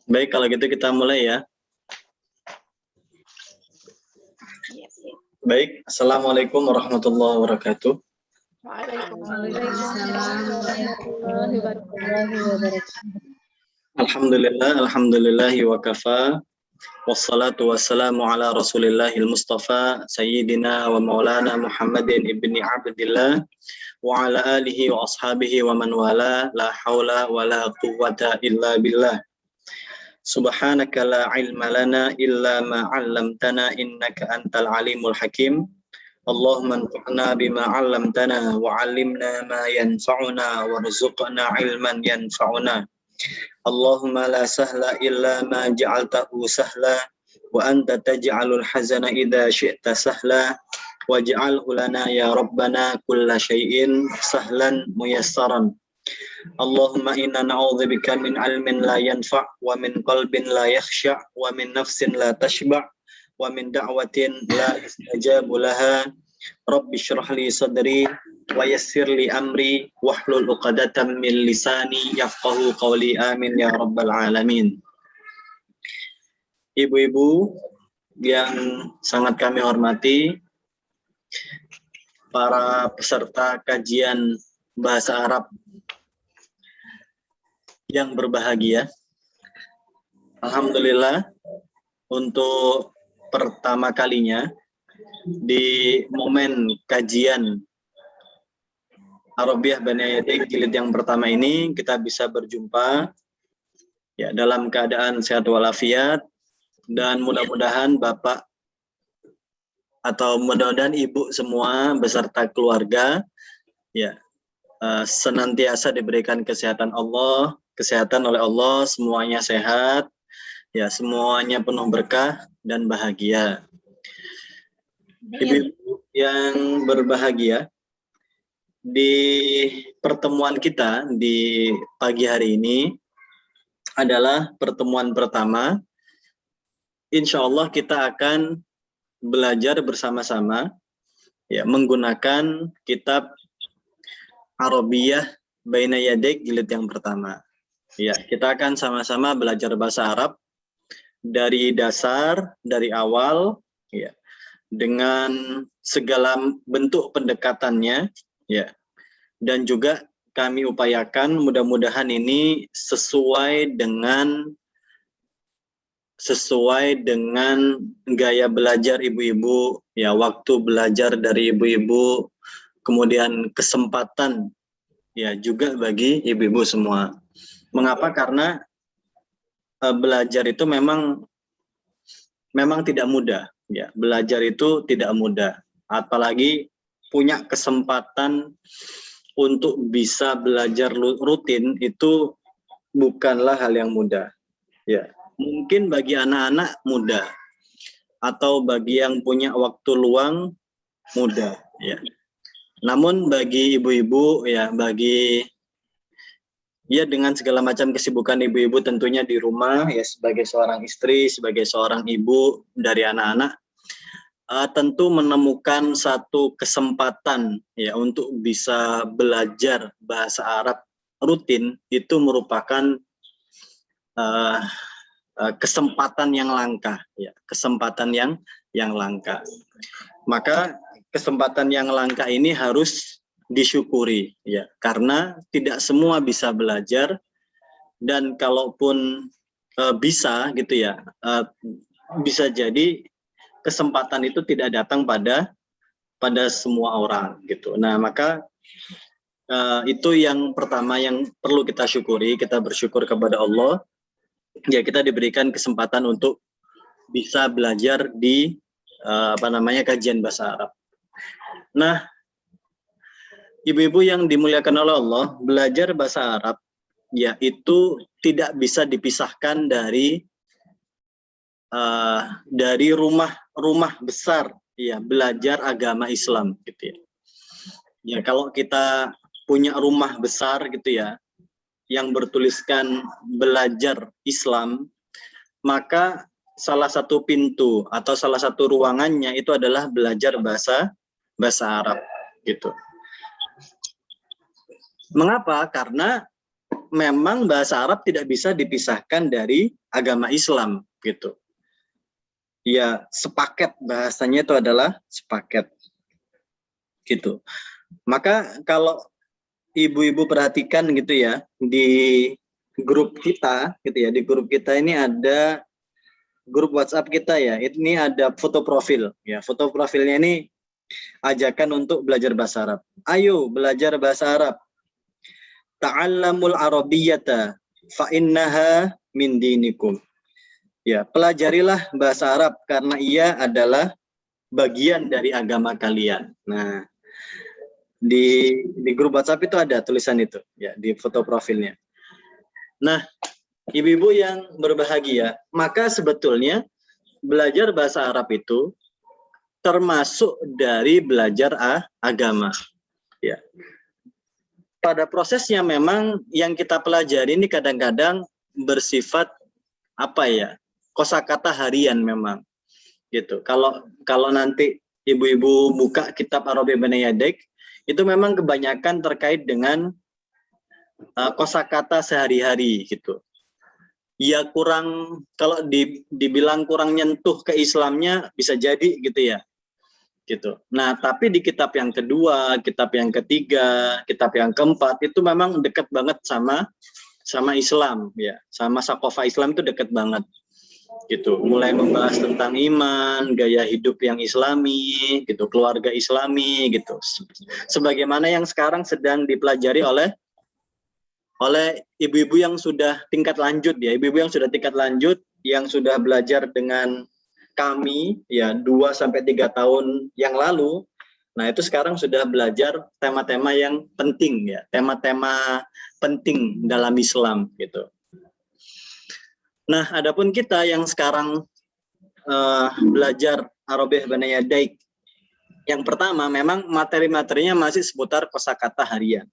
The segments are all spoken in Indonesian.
Baik, kalau gitu kita mulai ya. Baik, Assalamualaikum warahmatullahi wabarakatuh. Waalaikumsalam warahmatullahi wabarakatuh. Alhamdulillahi wa kafa. Wassalatu wassalamu ala rasulillahil mustafa sayyidina wa maulana Muhammadin ibni abdillah wa ala alihi wa ashabihi wa man wala la hawla wa la quwwata illa billah. Subhanaka la ilma lana illa ma 'allamtana innaka antal alimul hakim. Allahumma anfa'na bima 'allamtana wa 'allimna ma yanfa'una warzuqna 'ilman yanfa'una. Allahumma la sahla illa ma ja'altahu sahla wa anta taj'alul hazana idza syi'ta sahla waj'alhu lana ya rabbana kulla syai'in sahlan muyassaran. Allahumma inna na'udzubika min ilmin la yanfa' wa min qalbin la yakhsha' wa min nafsin la tashba' wa min da'watin la istajabu laha. Rabbi shrah li sadri wa yassir li amri wahlul 'uqdatam min lisani yafqahu qawli, amin ya rabbal alamin. Ibu-ibu yang sangat kami hormati, para peserta kajian bahasa Arab yang berbahagia, alhamdulillah untuk pertama kalinya di momen kajian Arabiah Bani Yadik jilid yang pertama ini kita bisa berjumpa ya dalam keadaan sehat walafiat, dan mudah-mudahan Bapak atau mudah-mudahan Ibu semua beserta keluarga ya senantiasa diberikan kesehatan oleh Allah, semuanya sehat, ya semuanya penuh berkah dan bahagia. Ibu-ibu yang berbahagia, di pertemuan kita di pagi hari ini adalah pertemuan pertama. Insya Allah kita akan belajar bersama-sama ya menggunakan kitab Arabiah Baina Yadik jilid yang pertama. Ya, kita akan sama-sama belajar bahasa Arab dari dasar, dari awal, ya, dengan segala bentuk pendekatannya, ya, dan juga kami upayakan mudah-mudahan ini sesuai dengan gaya belajar ibu-ibu, ya, waktu belajar dari ibu-ibu, kemudian kesempatan ya juga bagi ibu-ibu semua. Mengapa? Karena belajar itu memang tidak mudah, ya. Belajar itu tidak mudah, apalagi punya kesempatan untuk bisa belajar rutin itu bukanlah hal yang mudah, ya. Mungkin bagi anak-anak mudah, atau bagi yang punya waktu luang mudah, ya. Namun bagi ibu-ibu ya, dengan segala macam kesibukan ibu-ibu tentunya di rumah ya, sebagai seorang istri, sebagai seorang ibu dari anak-anak, tentu menemukan satu kesempatan ya untuk bisa belajar bahasa Arab rutin itu merupakan kesempatan yang langka ya, kesempatan yang langka. Maka kesempatan yang langka ini harus disyukuri ya, karena tidak semua bisa belajar, dan kalaupun bisa gitu ya, bisa jadi kesempatan itu tidak datang pada semua orang gitu. Nah, maka itu yang pertama yang perlu kita syukuri. Kita bersyukur kepada Allah ya, kita diberikan kesempatan untuk bisa belajar di kajian bahasa Arab. Nah, ibu-ibu yang dimuliakan oleh Allah, belajar bahasa Arab ya itu tidak bisa dipisahkan dari rumah besar ya belajar agama Islam gitu ya. Ya, kalau kita punya rumah besar gitu ya yang bertuliskan belajar Islam, maka salah satu pintu atau salah satu ruangannya itu adalah belajar bahasa Arab gitu. Mengapa? Karena memang bahasa Arab tidak bisa dipisahkan dari agama Islam gitu. Ya, sepaket, bahasanya itu adalah sepaket gitu. Maka kalau ibu-ibu perhatikan gitu ya, di grup kita gitu ya, di grup kita ini ada grup WhatsApp kita ya, ini ada foto profil ya. Foto profilnya ini ajakan untuk belajar bahasa Arab. Ayo belajar bahasa Arab. Ta'allamul arabiyyata fa innaha min dinikum. Ya, pelajarilah bahasa Arab karena ia adalah bagian dari agama kalian. Nah, di grup WhatsApp itu ada tulisan itu ya, di foto profilnya. Nah, ibu-ibu yang berbahagia, maka sebetulnya belajar bahasa Arab itu termasuk dari belajar agama. Ya. Pada prosesnya memang yang kita pelajari ini kadang-kadang bersifat apa ya? Kosakata harian memang. Gitu. Kalau nanti ibu-ibu buka kitab Arabi Bani Yadek, itu memang kebanyakan terkait dengan kosakata sehari-hari gitu. Ya kurang, kalau dibilang kurang nyentuh ke Islamnya bisa jadi gitu ya. Gitu. Nah, tapi di kitab yang kedua, kitab yang ketiga, kitab yang keempat itu memang dekat banget sama Islam ya. Sama sakofa Islam itu dekat banget. Gitu. Mulai membahas tentang iman, gaya hidup yang Islami, gitu, keluarga Islami gitu. Sebagaimana yang sekarang sedang dipelajari oleh ibu-ibu yang sudah tingkat lanjut ya, ibu-ibu yang sudah tingkat lanjut yang sudah belajar dengan kami ya 2-3 tahun yang lalu. Nah, itu sekarang sudah belajar tema-tema yang penting ya, tema-tema penting dalam Islam gitu. Nah, adapun kita yang sekarang belajar Arabiah Bani Yadaik, yang pertama memang materi-materinya masih seputar kosakata harian.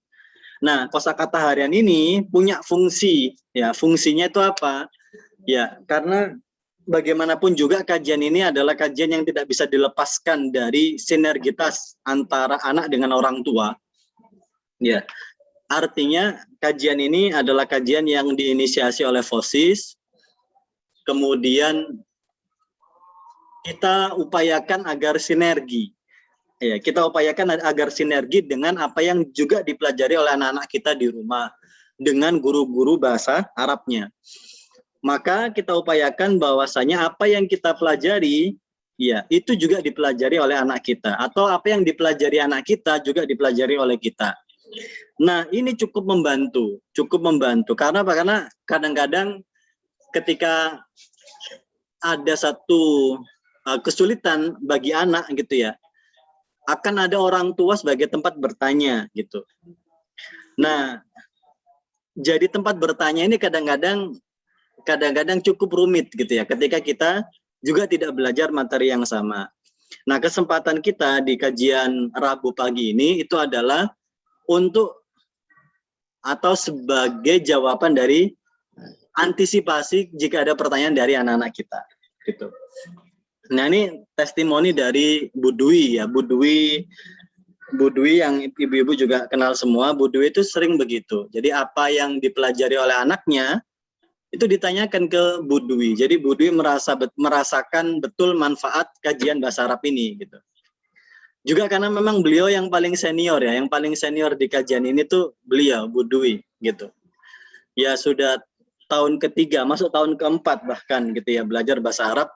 Nah, kosakata harian ini punya fungsi, ya fungsinya itu apa? Ya, karena bagaimanapun juga kajian ini adalah kajian yang tidak bisa dilepaskan dari sinergitas antara anak dengan orang tua. Ya, artinya kajian ini adalah kajian yang diinisiasi oleh FOSIS, kemudian kita upayakan agar sinergi. Ya, kita upayakan agar sinergi dengan apa yang juga dipelajari oleh anak-anak kita di rumah dengan guru-guru bahasa Arabnya. Maka kita upayakan bahwasanya apa yang kita pelajari, ya itu juga dipelajari oleh anak kita, atau apa yang dipelajari anak kita juga dipelajari oleh kita. Nah, ini cukup membantu karena apa? Karena kadang-kadang ketika ada satu kesulitan bagi anak gitu ya, akan ada orang tua sebagai tempat bertanya gitu. Nah, jadi tempat bertanya ini kadang-kadang cukup rumit gitu ya, ketika kita juga tidak belajar materi yang sama. Nah, kesempatan kita di kajian Rabu pagi ini itu adalah untuk atau sebagai jawaban dari antisipasi jika ada pertanyaan dari anak-anak kita gitu. Nah, ini testimoni dari Bu Dwi ya, Bu Dwi yang ibu-ibu juga kenal semua. Bu Dwi itu sering begitu. Jadi apa yang dipelajari oleh anaknya itu ditanyakan ke Bu Dwi. Jadi Bu Dwi merasakan betul manfaat kajian bahasa Arab ini gitu. Juga karena memang beliau yang paling senior ya, yang paling senior di kajian ini tuh beliau Bu Dwi gitu. Ya sudah tahun ketiga, masuk tahun keempat bahkan gitu ya, belajar bahasa Arab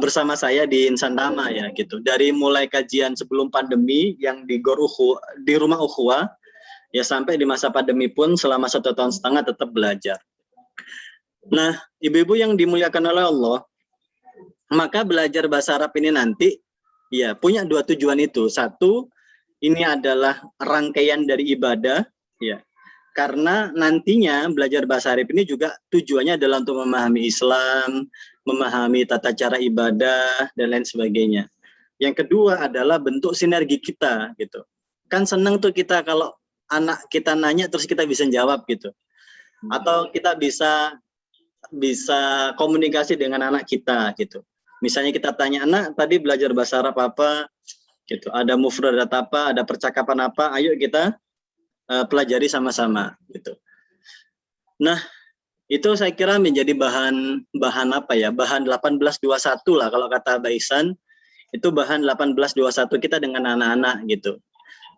bersama saya di Insan Dama ya gitu. Dari mulai kajian sebelum pandemi yang di di rumah Ukhuwah ya, sampai di masa pandemi pun selama 1,5 tahun tetap belajar. Nah, ibu-ibu yang dimuliakan oleh Allah, maka belajar bahasa Arab ini nanti ya punya 2 tujuan itu. Satu, ini adalah rangkaian dari ibadah ya. Karena nantinya belajar bahasa Arab ini juga tujuannya adalah untuk memahami Islam, memahami tata cara ibadah dan lain sebagainya. Yang kedua adalah bentuk sinergi kita gitu. Kan seneng tuh kita kalau anak kita nanya terus kita bisa jawab gitu. Atau kita bisa komunikasi dengan anak kita gitu. Misalnya kita tanya, anak tadi belajar bahasa Arab apa gitu. Ada mufradat apa, ada percakapan apa, ayo kita pelajari sama-sama gitu. Nah, itu saya kira menjadi bahan apa ya? Bahan 1821 lah kalau kata Mbak Ihsan. Itu bahan 1821 kita dengan anak-anak gitu.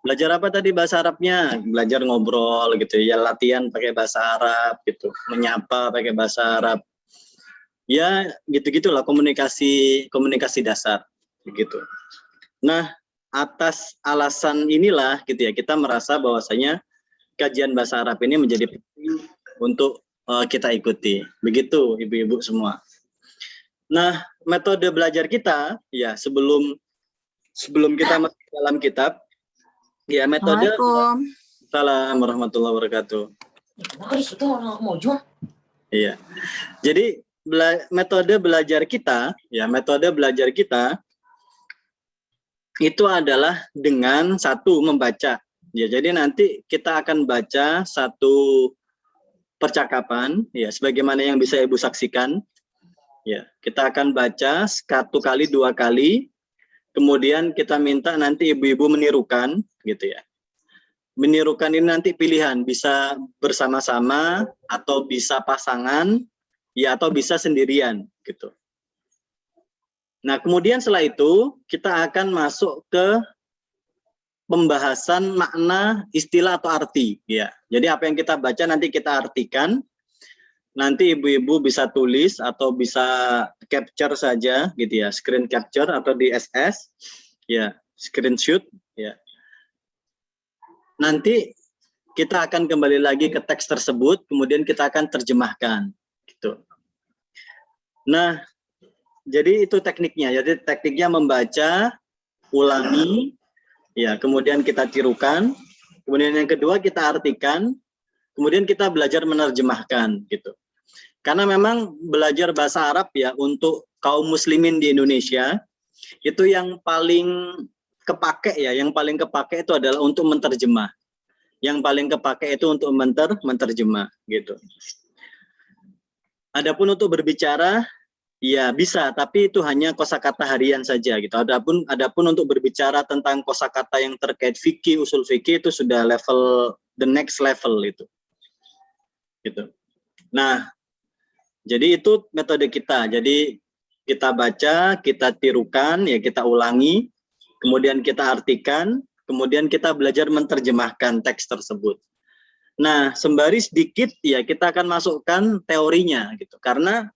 Belajar apa tadi bahasa Arabnya? Belajar ngobrol gitu ya, latihan pakai bahasa Arab gitu, menyapa pakai bahasa Arab. Ya, gitu-gitulah komunikasi dasar begitu. Nah, atas alasan inilah gitu ya, kita merasa bahwasanya kajian bahasa Arab ini menjadi penting untuk kita ikuti. Begitu ibu-ibu semua. Nah, metode belajar kita ya sebelum kita masuk dalam kitab, ya metode. Assalamualaikum warahmatullahi wabarakatuh. Iya. Jadi metode belajar kita itu adalah dengan satu membaca. Ya, jadi nanti kita akan baca satu percakapan ya sebagaimana yang bisa Ibu saksikan. Ya, kita akan baca 1 kali 2 kali, kemudian kita minta nanti ibu-ibu menirukan, gitu ya. Menirukan ini nanti pilihan, bisa bersama-sama atau bisa pasangan, ya atau bisa sendirian, gitu. Nah, kemudian setelah itu kita akan masuk ke pembahasan makna, istilah atau arti, ya. Jadi apa yang kita baca nanti kita artikan. Nanti ibu-ibu bisa tulis atau bisa capture saja gitu ya, screen capture atau di SS ya, screenshot ya. Nanti kita akan kembali lagi ke teks tersebut, kemudian kita akan terjemahkan gitu. Nah, jadi itu tekniknya. Jadi tekniknya membaca, ulangi ya, kemudian kita tirukan, kemudian yang kedua kita artikan, kemudian kita belajar menerjemahkan gitu. Karena memang belajar bahasa Arab ya untuk kaum muslimin di Indonesia itu yang paling kepake ya, yang paling kepake itu adalah untuk menterjemah. Yang paling kepake itu untuk menterjemah gitu. Adapun untuk berbicara ya bisa, tapi itu hanya kosakata harian saja gitu. Adapun untuk berbicara tentang kosakata yang terkait fikih, usul fikih itu sudah level the next level itu. Gitu. Nah, jadi itu metode kita. Jadi kita baca, kita tirukan, ya kita ulangi, kemudian kita artikan, kemudian kita belajar menerjemahkan teks tersebut. Nah, sembari sedikit ya kita akan masukkan teorinya gitu. Karena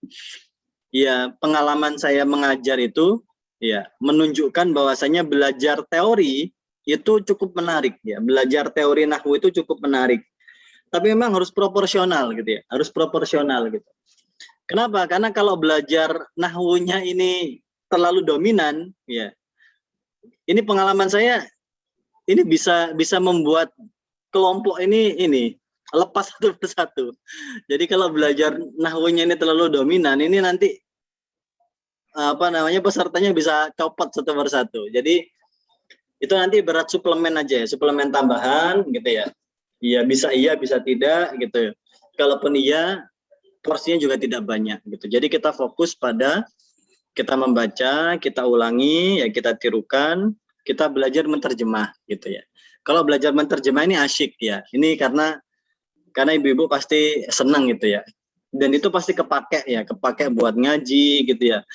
ya pengalaman saya mengajar itu ya menunjukkan bahwasanya belajar teori itu cukup menarik ya. Belajar teori nahwu itu cukup menarik. Tapi memang harus proporsional gitu ya. Harus proporsional gitu. Kenapa? Karena kalau belajar nahwunya ini terlalu dominan, ya. Ini pengalaman saya, ini bisa membuat kelompok ini lepas satu persatu. Jadi kalau belajar nahwunya ini terlalu dominan, ini nanti pesertanya bisa copot satu persatu. Jadi itu nanti berat suplemen aja ya, suplemen tambahan gitu ya. Iya bisa tidak gitu. Kalaupun iya, porsinya juga tidak banyak gitu. Jadi kita fokus pada kita membaca, kita ulangi, ya kita tirukan, kita belajar menerjemah gitu ya. Kalau belajar menerjemah ini asyik ya. Ini karena ibu-ibu pasti senang gitu ya. Dan itu pasti kepake buat ngaji gitu ya.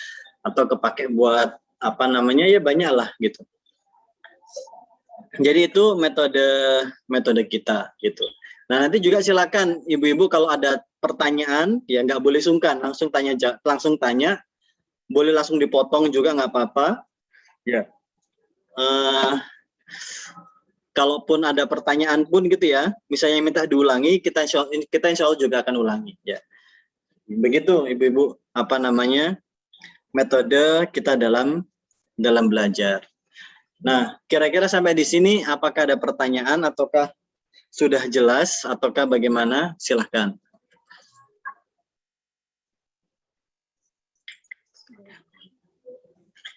Atau kepake buat ya banyak lah gitu. Jadi itu metode kita gitu. Nah, nanti juga silakan ibu-ibu kalau ada pertanyaan ya nggak boleh sungkan, langsung tanya, boleh langsung dipotong juga nggak apa-apa. Ya. Kalaupun ada pertanyaan pun gitu ya, misalnya minta diulangi, kita insya Allah juga akan ulangi. Ya. Begitu ibu-ibu metode kita dalam belajar. Nah, kira-kira sampai di sini apakah ada pertanyaan ataukah sudah jelas ataukah bagaimana? Silahkan.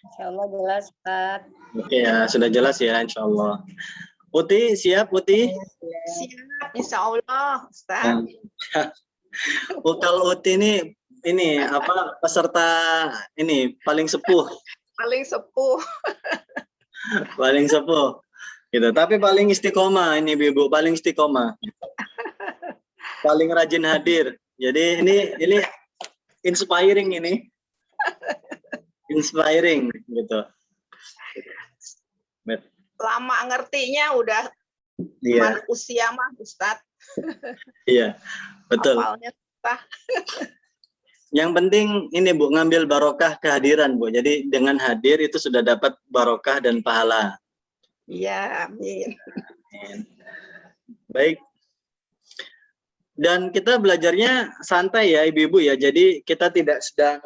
Insya Allah jelas, Pak. Oke ya, sudah jelas ya, Insya Allah. Uti, siap Uti? Siap, Insya Allah, Ustaz. Kalau Uti ini peserta ini paling sepuh. Paling sepuh. Paling sepuh. Gitu. Tapi paling istiqomah ini Ibu, paling istiqomah. Paling rajin hadir. Jadi ini inspiring ini. Inspiring gitu. Lama ngertinya udah Iya. usia mah Ustadz. Iya. Betul. Hafalnya susah. Yang penting ini Bu, ngambil barokah kehadiran Bu. Jadi dengan hadir itu sudah dapat barokah dan pahala. Iya, amin. Baik. Dan kita belajarnya santai ya Ibu-ibu ya. Jadi kita tidak sedang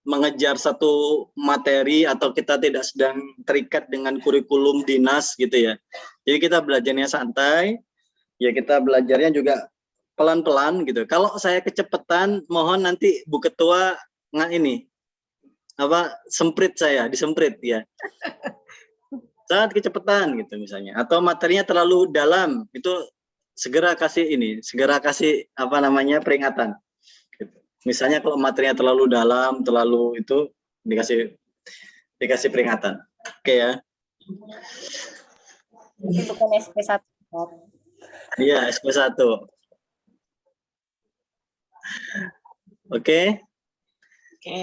mengejar satu materi atau kita tidak sedang terikat dengan kurikulum dinas gitu ya. Jadi kita belajarnya santai. Ya kita belajarnya juga pelan-pelan gitu. Kalau saya kecepatan, mohon nanti Bu Ketua semprit saya, disemprit ya. Saat kecepatan gitu misalnya, atau materinya terlalu dalam, itu segera kasih peringatan. Gitu. Misalnya kalau materinya terlalu dalam, terlalu itu dikasih peringatan. Oke ya. Ini bukan SP1. Iya, SP1. Oke. Oke.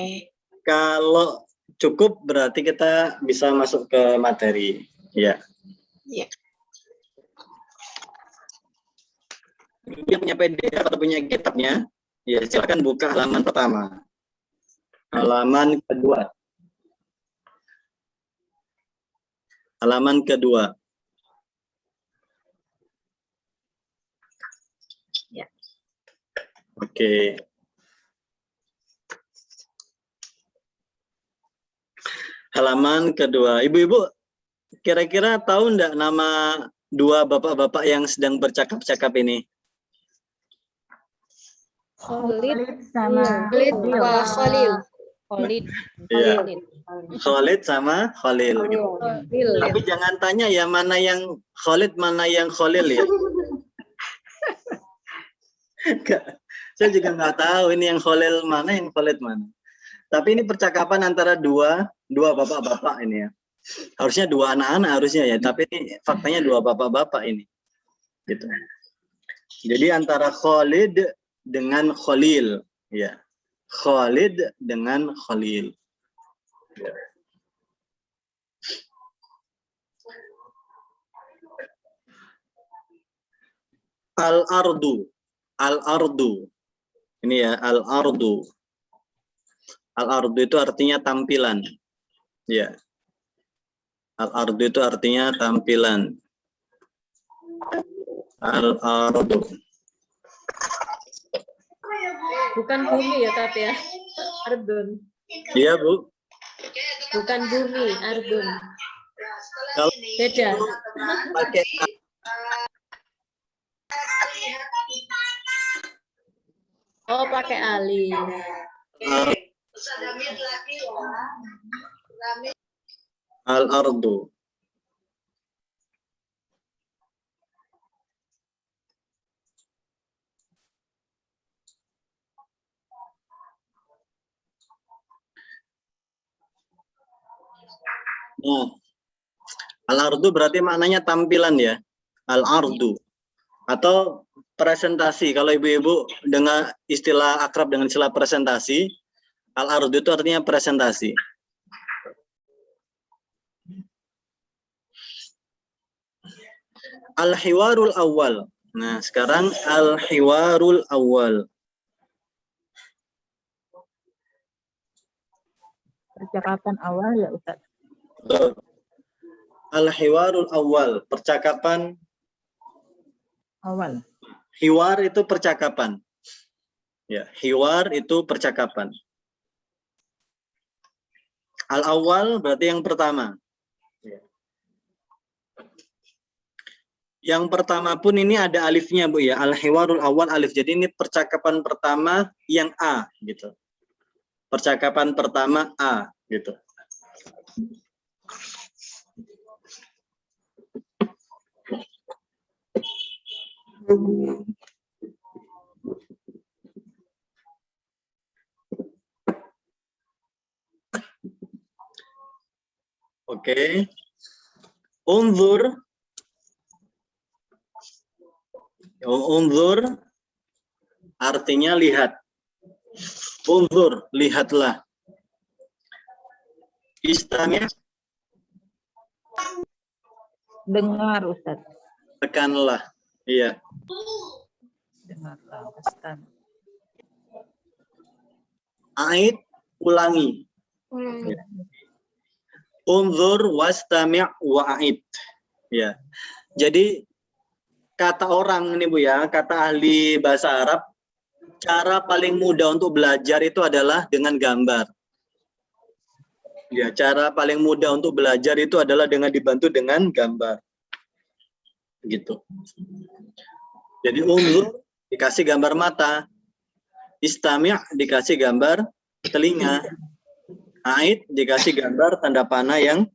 Kalau cukup berarti kita bisa masuk ke materi. Ya. Iya. Dia punya PDF atau punya kitabnya? Ya, silakan buka halaman pertama. Halaman kedua. Halaman kedua. Ya. Oke. Halaman kedua. Ibu-ibu, kira-kira tahu enggak nama dua bapak-bapak yang sedang bercakap-cakap ini? Khalid sama Khalid Rio. Pak Khalil. Khalid. Iya. Khalid. Khalid sama Khalil. Khalil. Tapi jangan tanya ya mana yang Khalid, mana yang Khalil ya. Saya juga nggak tahu ini yang Khalil mana, yang Khalid mana. Tapi ini percakapan antara dua bapak-bapak ini ya. Harusnya dua anak-anak harusnya ya, tapi ini faktanya dua bapak-bapak ini. Gitu. Jadi antara Khalid dengan Khalil, ya. Khalid dengan Khalil. Ya. Al-ardu. Al-ardu. Ini ya, al-ardu. Al-ardu itu artinya tampilan. Ya. Al-ardu itu artinya tampilan. Al-ardu. Bukan bumi ya, tapi ya. Ardun. Iya, Bu. Bukan bumi, Ardun. Kalau Beda. pakai Oh, pakai alif. al-ardu. Nah, al-ardu berarti maknanya tampilan ya. Al-ardu. Atau presentasi. Kalau ibu-ibu dengan istilah akrab dengan istilah presentasi, al-ardu itu artinya presentasi. Al-hiwarul awal. Nah, sekarang al-hiwarul awal. Percakapan awal ya Ustaz. Al-hiwarul awal, percakapan Awal. hiwar itu percakapan. Ya, hiwar itu percakapan. Al-awwal berarti yang pertama. Yang pertama pun ini ada alifnya, Bu ya. Al-hiwarul awal alif. Jadi ini percakapan pertama yang A gitu. Percakapan pertama A gitu. Oke. Unzur. Unzur artinya lihat. Unzur, lihatlah. Istami', Dengar Ustaz. tekanlah. Iya. Dengarlah Ustaz. A'id, ulangi. Unzur wastami' wa'id. Ya. Jadi kata orang ini Bu ya, kata ahli bahasa Arab, cara paling mudah untuk belajar itu adalah dengan gambar. Ya, cara paling mudah untuk belajar itu adalah dengan dibantu dengan gambar. Gitu. Jadi unzur dikasih gambar mata, istami' dikasih gambar telinga, a'id dikasih gambar tanda panah yang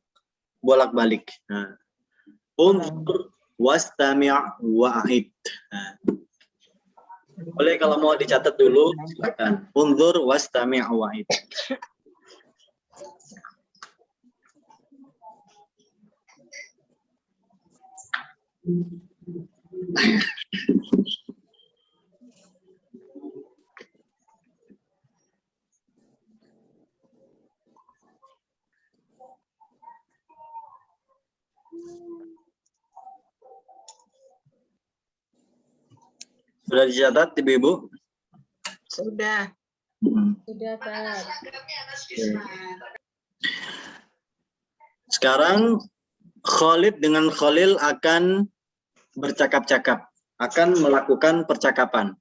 bolak-balik. Nah, unzur wastami' wa'id. Nah, boleh kalau mau dicatat dulu, silakan. Unzur wastami' wa'id. Sudah dicatat, Ibu-ibu? Sudah. Sudah, Pak. Sekarang Khalid dengan Khalil akan bercakap-cakap, akan melakukan percakapan.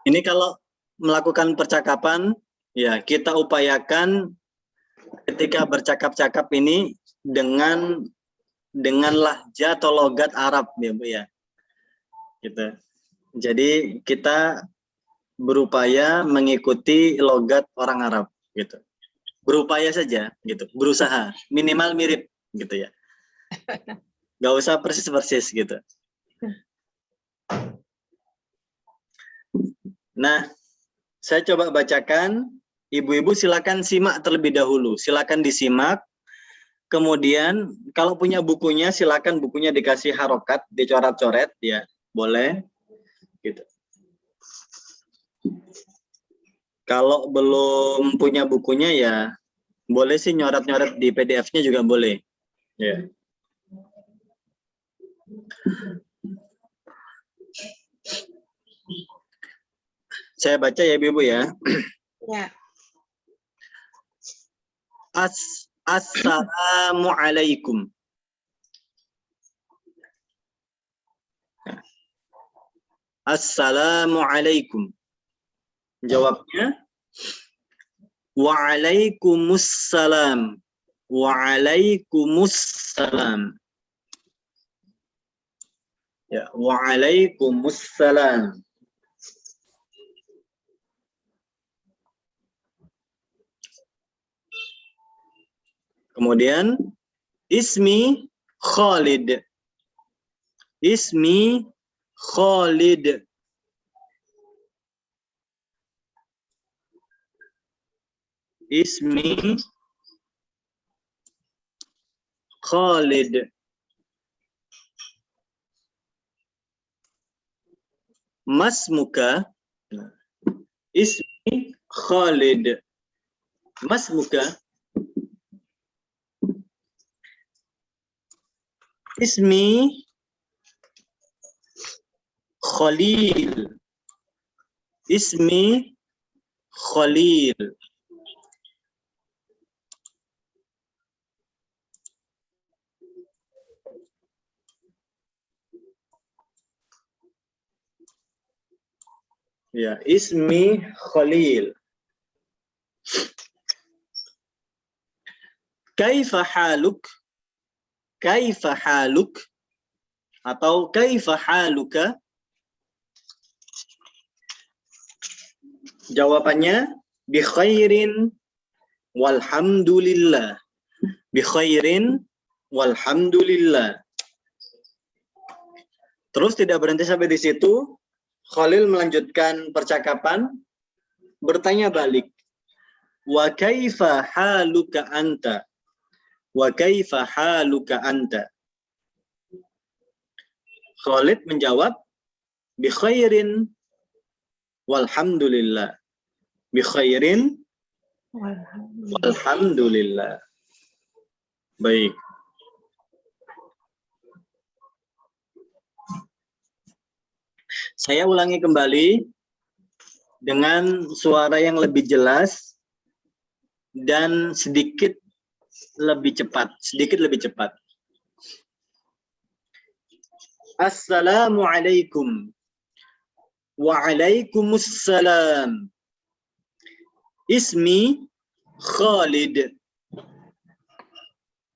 Ini kalau melakukan percakapan, ya kita upayakan ketika bercakap-cakap ini dengan lahja atau logat Arab, ya Bu ya. Gitu. Jadi kita berupaya mengikuti logat orang Arab, gitu. Berupaya saja, gitu. Berusaha, minimal mirip, gitu ya. Gak usah persis-persis, gitu. Nah, saya coba bacakan. Ibu-ibu silakan simak terlebih dahulu. Silakan disimak. Kemudian kalau punya bukunya, silakan bukunya dikasih harokat, dicoret-coret, ya boleh. Gitu. Kalau belum punya bukunya ya boleh sih nyoret-nyoret di PDF-nya juga boleh. Ya. Saya baca ya Ibu ya. Ya. Assalamualaikum. Assalamualaikum. Jawabnya waalaikumsalam. Waalaikumsalam. Ya, waalaikumsalam. Kemudian ismi Khalid. Ismi Khalid. Ismi Khalid. Masmuka. Ismi Khalid. Masmuka. Ismi Khalil. Ismi Khalil. Ya, ismi Khalil. Kaifa haluk? Kaifa haluk? Atau kaifa haluka? Jawabannya bi khairin walhamdulillah. Bi khairin walhamdulillah. Terus tidak berhenti sampai di situ. Khalil melanjutkan percakapan. bertanya balik. Wa kaifa haluka anta? Wa kaifa haluka anta? Khalid menjawab, bi khairin walhamdulillah. Bi khairin walhamdulillah. Baik. Saya ulangi kembali dengan suara yang lebih jelas dan sedikit lebih cepat. Assalamualaikum. Waalaikumsalam. Ismi Khalid.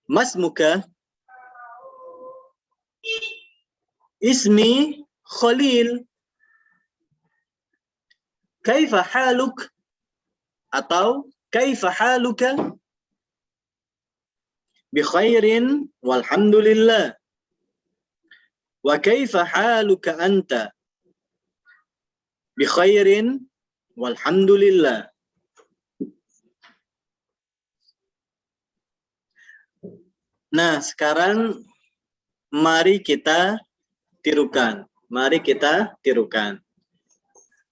Masmuka? Ismi Khalil. Kaifa haluk? Atau kaifa haluka? Bi khairin walhamdulillah. Wa kaifa haluka anta? Bi khairin walhamdulillah. Nah, sekarang mari kita tirukan.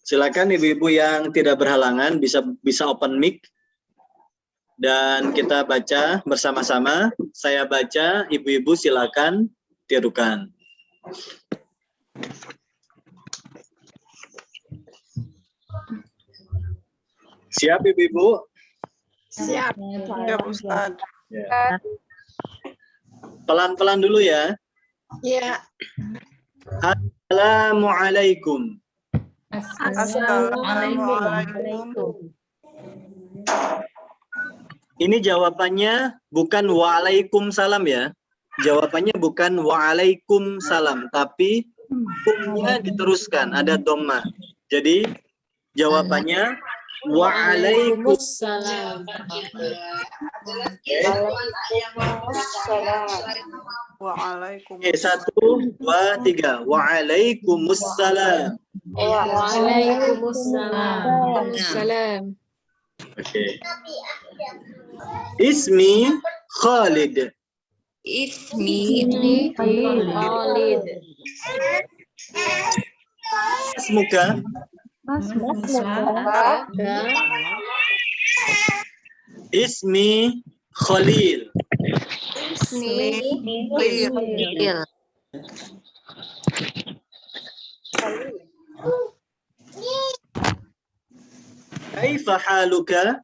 Silakan ibu-ibu yang tidak berhalangan bisa open mic dan kita baca bersama-sama. Saya baca, ibu-ibu silakan tirukan. Siap ibu-ibu? Siap. Siap, Ustaz. Ya. Pelan-pelan dulu ya. Ya. Assalamualaikum. Assalamualaikum. Ini jawabannya bukan waalaikumsalam ya. Jawabannya bukan waalaikumsalam, tapi kumnya diteruskan, ada dhamma. Jadi jawabannya waalaikumsalam. Waalaikumsalam. Oke, 1, 2, 3. Waalaikumsalam. Waalaikumsalam. Oke. Ismi Khalid. Ismi Khalid. Ismuka? Ismi Khalil. Kaifa haluka?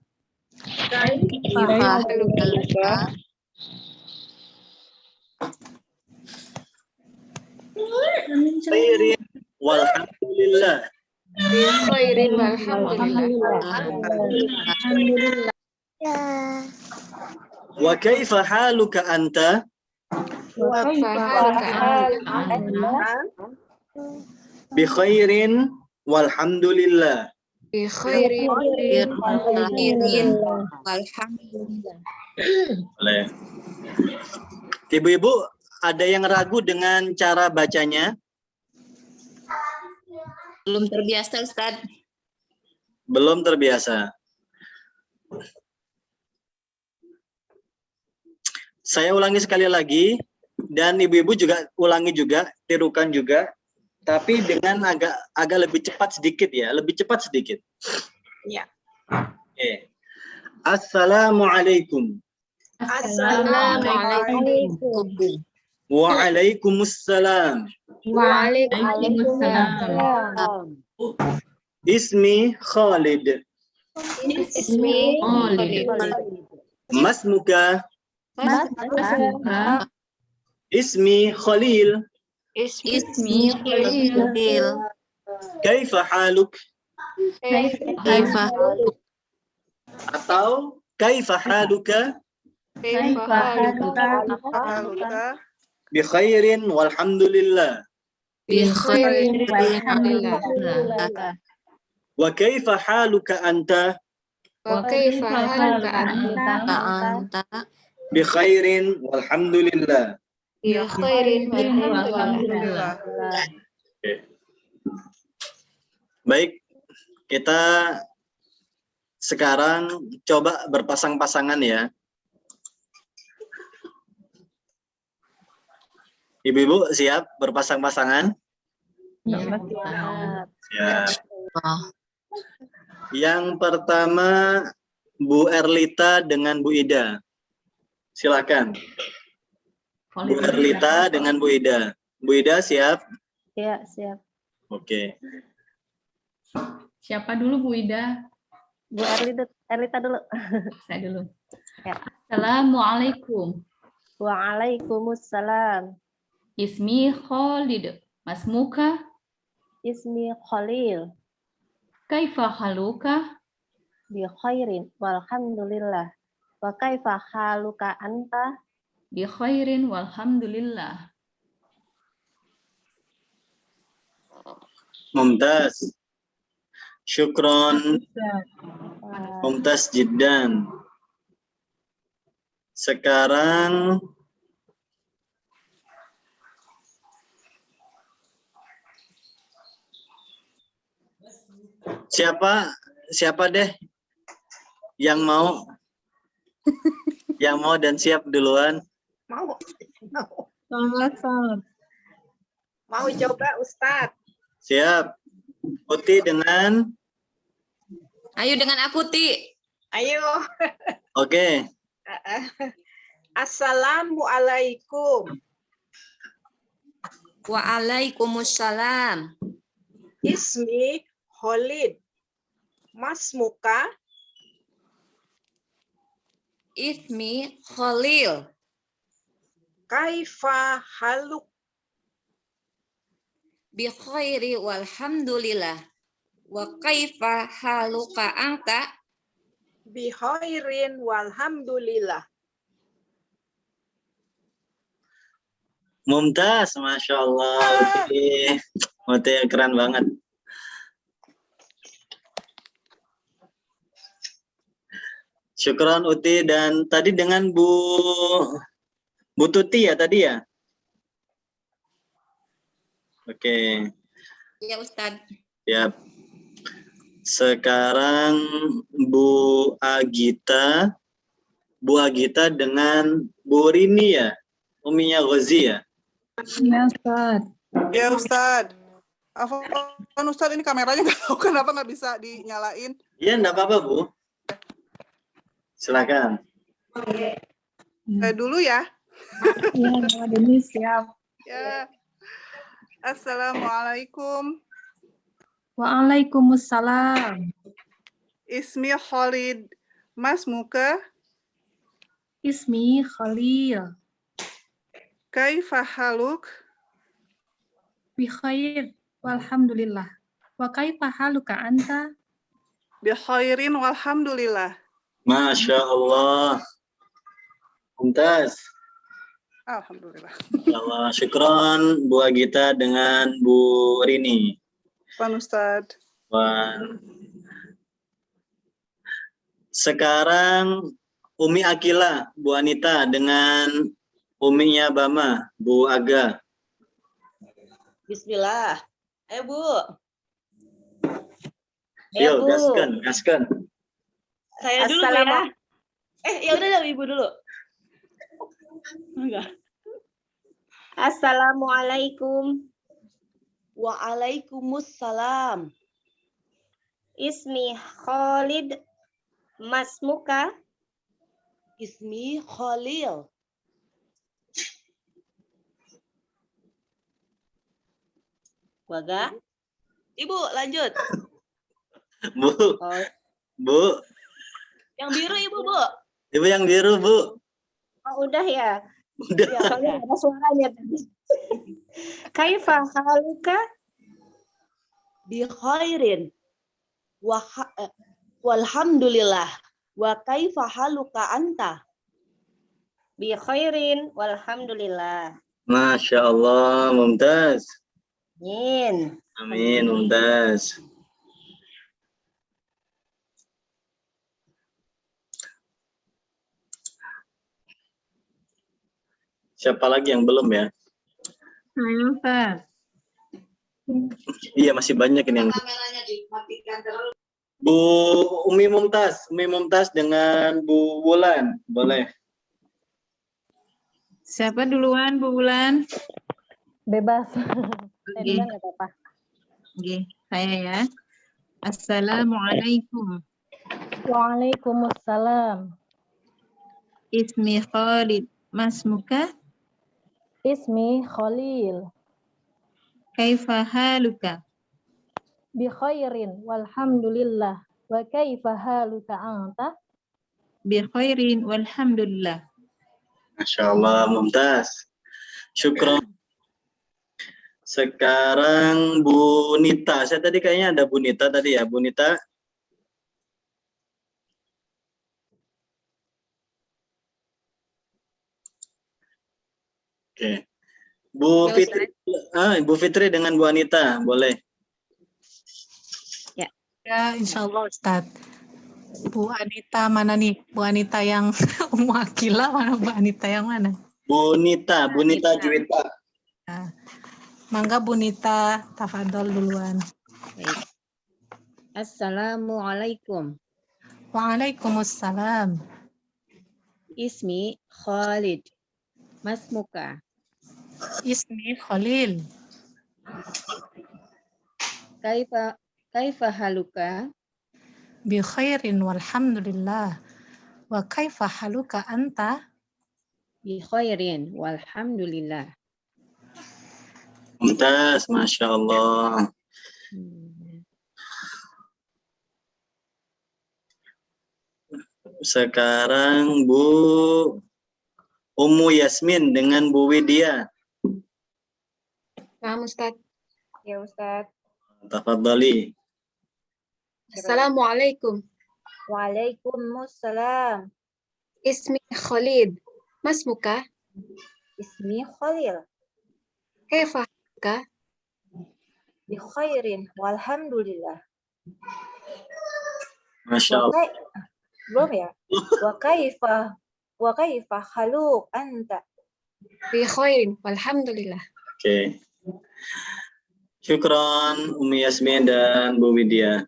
Khairin walhamdulillah. Bi khairin walhamdulillah. Wa kaifa haluka anta? Bi khairin walhamdulillah. Bi khairin Alhamdulillah. Boleh. Ibu-ibu, ada yang ragu dengan cara bacanya? Belum terbiasa, Ustaz. Belum terbiasa. Saya ulangi sekali lagi, dan ibu-ibu juga ulangi juga, tirukan juga, tapi dengan agak lebih cepat sedikit ya, lebih cepat sedikit. Ya. Oke. Assalamualaikum. Assalamualaikum. Waalaikumsalam. Waalaikumsalam. Ismi Khalid. Ismi Khalid. Masmuka? Ismi Khalil. Ismi Khalil. Kaifa haluk? Atau kaifa haluka? Bi khairin walhamdulillah. Bi khairin walhamdulillah. Wa kaifa haluka anta? Wa kaifa haluka anta? Bi khairin walhamdulillah. Bi khairin walhamdulillah. Baik, kita Sekarang coba berpasang-pasangan ya. Ibu-ibu siap berpasang-pasangan? Ya, Siap. Siap. Oh. Yang pertama Bu Erlita dengan Bu Ida. Silakan. Bu Erlita dengan Bu Ida. Bu Ida siap? Ya, siap. Oke. Siapa dulu Bu Ida? Bu Erlita dulu. Saya dulu. Ya. Assalamualaikum. Waalaikumsalam. Ismi Khalid. Masmuka? Ismi Khalil. Kaifa haluka? Bi khairin. Walhamdulillah. Wa kaifa haluka anta? Bi khairin walhamdulillah. Mumtaz. Syukron. Wah, Mumtaz jiddan. Sekarang siapa deh yang mau dan siap duluan? Mau. Salam. Mau coba Ustadz. Siap. Uti dengan Ayo dengan aku, Ti. Ayo. oke. Assalamualaikum. Waalaikumsalam. Ismi Khalid. Masmuka? Ismi Khalil. Kaifa haluk? Bi khairi walhamdulillah. Wa kaifa haluka anta? Bi khairin walhamdulillah. Mumtaz, Masya Allah. Uti keren banget. Syukron Uti, dan tadi dengan Bu Tuti ya tadi ya? Oke, Ya, Ustaz. siap. Sekarang Bu Agita dengan Bu Rini ya? Uminya Ghazi ya? Ya, Ustaz. Ya Ustadz. Kan Ustadz ini kameranya nggak tahu kenapa nggak bisa dinyalain. Iya, enggak apa-apa Bu. Silakan. Saya dulu ya. Iya, Deni siap. Ya. Assalamualaikum. Waalaikumsalam. Ismi Khalid. Masmuka? Ismi Khalil. Kaifa haluk? Bi khair. Walhamdulillah. Wa kaifa haluka anta? Bi khairin walhamdulillah. Masya Allah. Mumtaz. Alhamdulillah. Ya Allah, syukron Bu Agita dengan Bu Rini. Pan Ustadz. Wah. Sekarang Umi Akila, Bu Anita dengan Uminya Bama, Bu Aga. Bismillah. Ayo Bu. Yo, Bu. gaskan. Saya dulu Bu, ya. Ya udah Ibu dulu. Enggak. Assalamualaikum. Waalaikumsalam. Ismi Khalid. Masmuka? Ismi Khalil. Waga. Ibu lanjut. Bu. Oh. Bu. Yang biru Ibu, Bu. Ibu yang biru, Bu. Oh, udah ya. Udah. Ya, soalnya ada suaranya tadi. Kaifa haluka? Bi khairin. Walhamdulillah. Wa kaifa haluka anta? Bi khairin walhamdulillah. Masya Allah, Mumtaz. Amin. Amin, Mumtaz. Siapa lagi yang belum ya? Saya, Ustaz. Iya, masih banyak ini yang. Kameranya dimatikan terus. Bu Umi Mumtaz dengan Bu Wulan, boleh. Siapa duluan, Bu Bulan? Bebas. Oke, Nggak apa-apa. oke, saya ya. Assalamualaikum. Waalaikumsalam. Ismi Khalid. Masmuka? Ismi Khalil. Kaifa haluka? Bi khairin walhamdulillah. Wa kaifa haluka anta? Bi khairin walhamdulillah. Masya Allah, Mumtaz. Syukron. Sekarang Bu Nita. Saya tadi kayaknya ada Bu Nita tadi ya, Bu Nita. Oke. Bu Ya, Fitri, Bu Fitri dengan Bu Anita, boleh. Ya, insya Allah Ustadz. Bu Anita mana nih? Bu Anita yang mewakila mana Bu Anita yang mana? Bu Nita Juwita. Nah, mangga Bu Nita, tafadhol duluan. Baik. Assalamualaikum. Waalaikumsalam. Ismi Khalid. Masmuka? Ismi Khalil. Kaifa haluka? Bi khairin walhamdulillah. Wa kaifa haluka anta? Bi khairin walhamdulillah. Mumtaz, Masya Allah. Sekarang Bu Ummu Yasmin dengan Bu Widya. Nah, Ustaz. Ya Ustaz. Tafadhali. Assalamualaikum. Waalaikumsalam. Ismi Khalid. Masmuka? Ismi Khalil. Kaifa haluka? Bi khairin walhamdulillah. Masya Allah. Belum ya? Wa kaifa haluk anta? Bi khairin walhamdulillah. Oke. Syukron Umi Yasmin dan Bu Widya.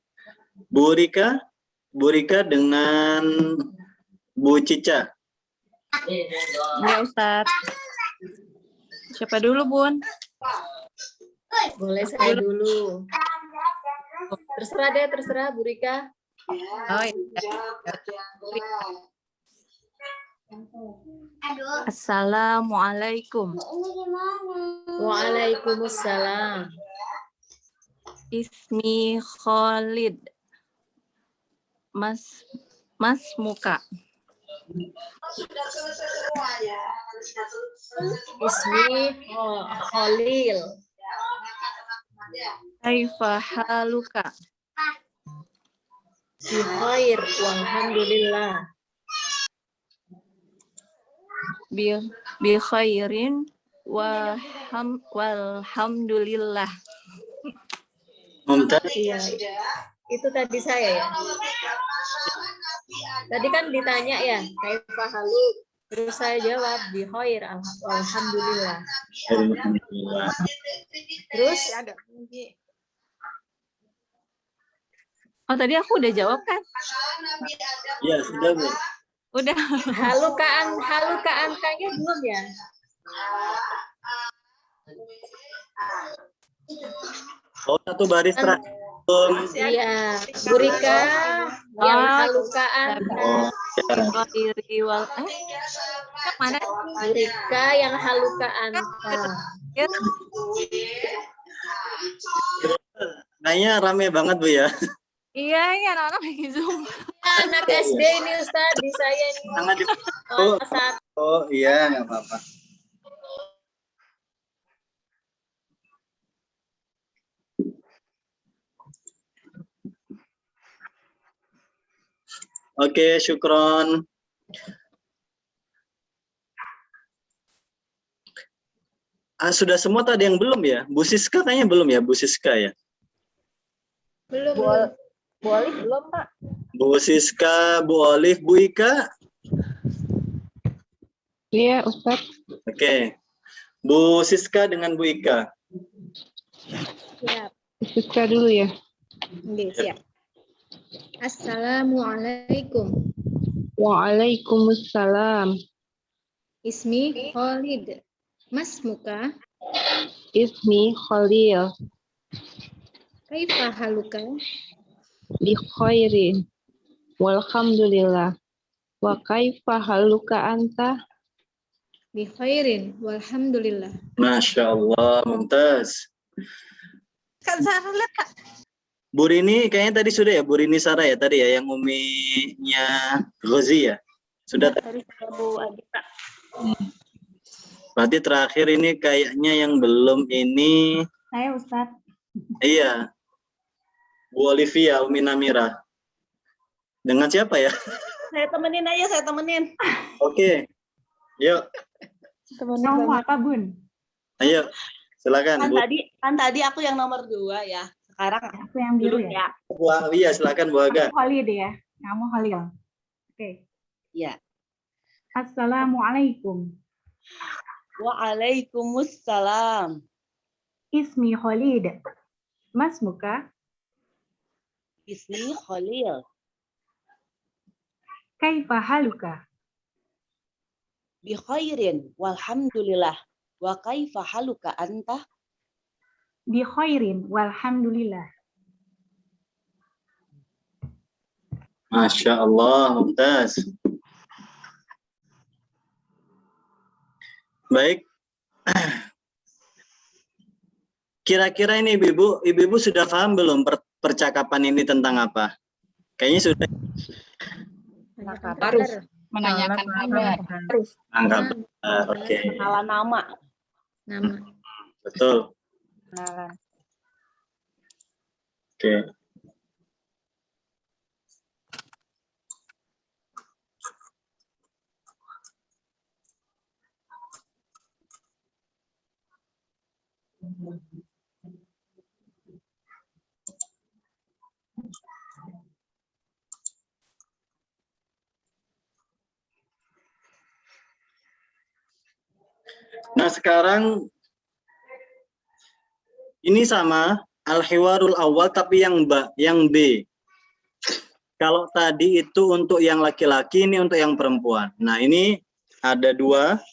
Bu Rika dengan Bu Cica. Ya Ustaz. Siapa dulu, Bun? Boleh saya dulu. Terserah deh, terserah Bu Rika. Oh, iya. Assalamualaikum. Waalaikumsalam. Ismi Khalid. Masmuka? Ismi Khalil. Kaifa haluka? Bi khair walhamdulillah. Bi khairin walhamdulillah. Mumtaz. Iya. Itu tadi saya ya. Tadi kan ditanya ya, kaifa haluk. Terus saya jawab bi khair alhamdulillah. Alhamdulillah. Terus Ada. Oh, tadi aku udah jawab kan? Ya, sudah Bu. Udah. haluka angkanya belum ya? Oh, satu baris terakhir. Iya, Bu Rika yang haluka angka. Oh, ya. Khairi wal yang mana? Bu Rika yang haluka angka. Kayaknya rame banget Bu ya. Iya, anak-anak lagi Zoom. Anak SD ini Ustaz, di saya ini. Sangat Kelas satu. Oh iya, nggak apa-apa. Oke, syukron. Sudah semua tadi yang belum ya? Bu Siska kayaknya belum ya, Bu Siska ya? Belum. Bu Olive belum, Pak? Bu Siska, Bu Olive, Bu Ika. Iya, Ustaz. Oke. Bu Siska dengan Bu Ika. Siap. Siska dulu ya. Oke, siap. Assalamualaikum. Waalaikumsalam. Ismi Khalid. Masmuka? Ismi Khalil. Kaifa haluka? Bi khairin. Walhamdulillah. Wa kaifa haluka anta? Bi khairin walhamdulillah. Masya Allah, mumtaz. Kak Zahra lihat Kak. Bu Rini kayaknya tadi sudah ya, Bu Rini Sarah ya tadi ya, yang uminya Ghazi ya? Sudah. Dari Bu Adita. Berarti terakhir ini kayaknya yang belum ini. Saya Ustaz. Iya. Bu Olivia, Umi Namira. Dengan siapa ya? Saya temenin aja, saya temenin. Oke. Yuk. Kamu apa, Bun? Ayo. Silakan, Bu. Kan tadi aku yang nomor 2 ya. Sekarang Aku yang biru dulu ya? ya. Bu Iya, silakan Bu Aga. Aku Khalid ya? Kamu Khalil. Oke. Iya. Assalamualaikum. Waalaikumsalam. Ismi Khalid. Masmuka? Ismi Khalil. Kaifa haluka? Bi khairin walhamdulillah. Wa kaifa haluka anta? Bi khairin walhamdulillah. Masya Allah, mumtaz. Baik. Kira-kira ini ibu-ibu sudah paham belum percakapan ini tentang apa? Kayaknya sudah. Harus. Menanyakan kabar. Anggap. Oke. Kenalan nama. Nama. Betul. Kenalan. Oke. Nah, sekarang ini sama al-hiwarul awal tapi yang B. Kalau tadi itu untuk yang laki-laki, ini untuk yang perempuan. Nah, ini ada dua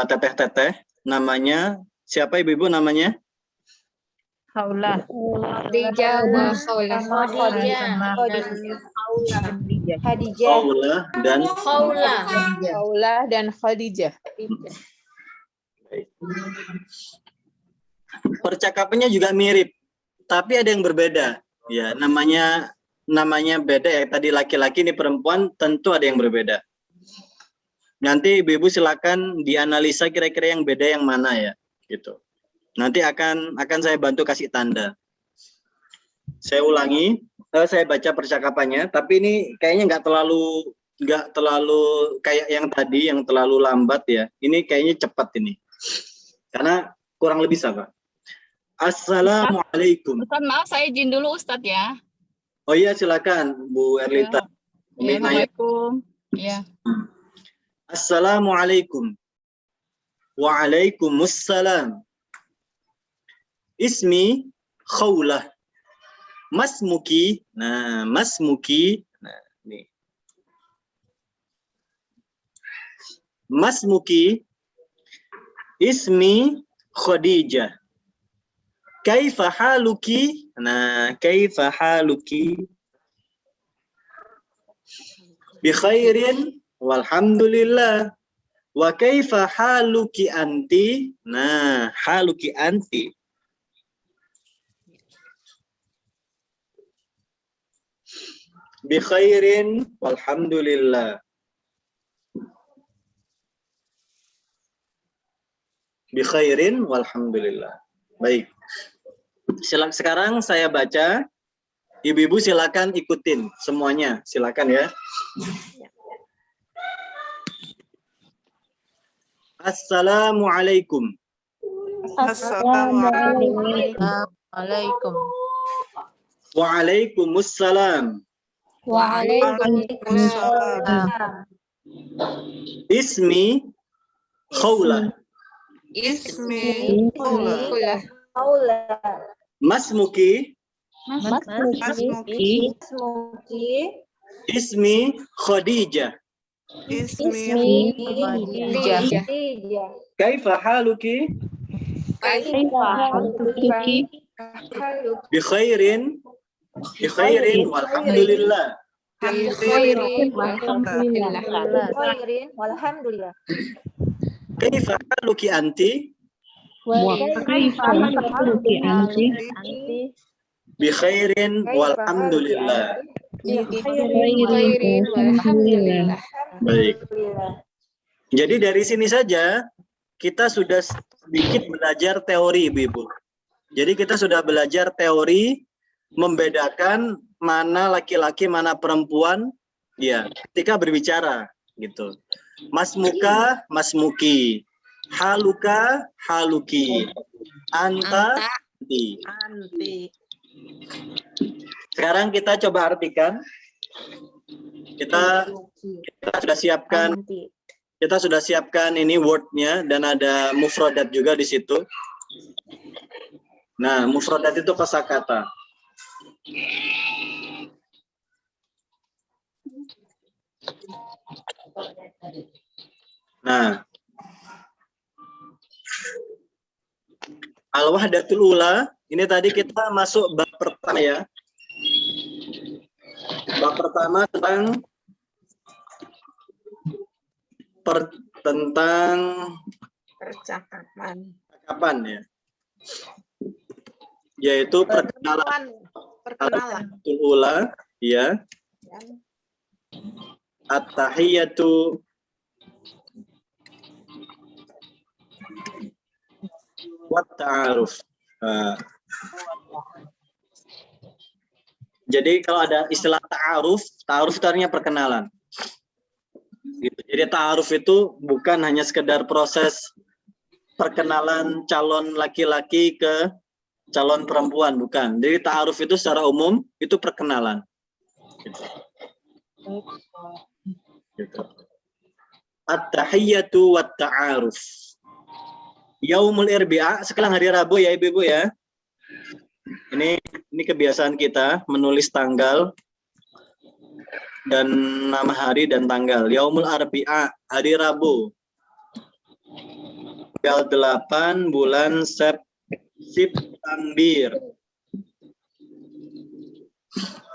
teteh-teteh. Namanya siapa ibu-ibu namanya? Khawlah. Khadijah wa Khawlah. Khawlah dan Khawlah dan Khadijah. Percakapannya juga mirip, tapi ada yang berbeda. Ya, namanya beda ya. Tadi laki-laki, ini perempuan, tentu ada yang berbeda. Nanti ibu-ibu silakan dianalisa kira-kira yang beda yang mana ya, gitu. Nanti akan saya bantu kasih tanda. Saya ulangi, saya baca percakapannya, tapi ini kayaknya nggak terlalu kayak yang tadi, yang terlalu lambat ya. Ini kayaknya cepat ini, karena kurang lebih sama. Assalamualaikum. Ustaz, maaf saya izin dulu Ustaz ya. Oh iya, silakan Bu Erlita. Assalamualaikum. Iya. Assalamualaikum. Waalaikumsalam. Ismi Khawlah. Masmuki. Nah, masmuki. Nah, ini. Masmuki. Ismi Khadijah. Kaifa haluki? Nah, kaifa haluki? Bi khairin walhamdulillah. Wa kaifa haluki anti? Nah, haluki anti. Bi khairin walhamdulillah. Bi khairin walhamdulillah. Baik. Sekarang saya baca. Ibu-ibu silakan ikutin semuanya. Silakan ya. Assalamualaikum. Assalamualaikum. Waalaikumsalam. Waalaikumsalam. Ismi Khawlah. Ismi Khawlah. Masmuki. Masmuki. Ismi Khadijah. Ismi Khadijah. Kaifa haluki? Bi khairin. Bi khairin walhamdulillah. Walhamdulillah. Kaifa haluki anti? Bi khairin walhamdulillah. Baik. Jadi dari sini saja kita sudah sedikit belajar teori, Ibu. Jadi kita sudah belajar teori membedakan mana laki-laki, mana perempuan, ya, ketika berbicara, gitu. Masmuka, masmuki, haluka, haluki, anta, anti. Sekarang kita coba artikan. Kita sudah siapkan. Kita sudah siapkan ini word-nya dan ada mufradat juga di situ. Nah, mufradat itu kosakata. Nah, al-wahdatul ula, ini tadi kita masuk bab pertama ya. Bab pertama tentang percakapan ya. Yaitu perkenalan ula ya. At-tahiyatu wa ta'aruf. Jadi kalau ada istilah ta'aruf itu artinya perkenalan. Gitu. Jadi ta'aruf itu bukan hanya sekedar proses perkenalan calon laki-laki ke calon perempuan, bukan. Jadi ta'aruf itu secara umum itu perkenalan. Gitu. Gitu. At-tahiyyatu wat ta'aruf. Yaumul Irbi'a, sekarang hari Rabu ya Ibu-ibu ya. Ini kebiasaan kita menulis tanggal dan nama hari dan tanggal. Yaumul Arbi'a, hari Rabu. Tanggal 8 bulan September.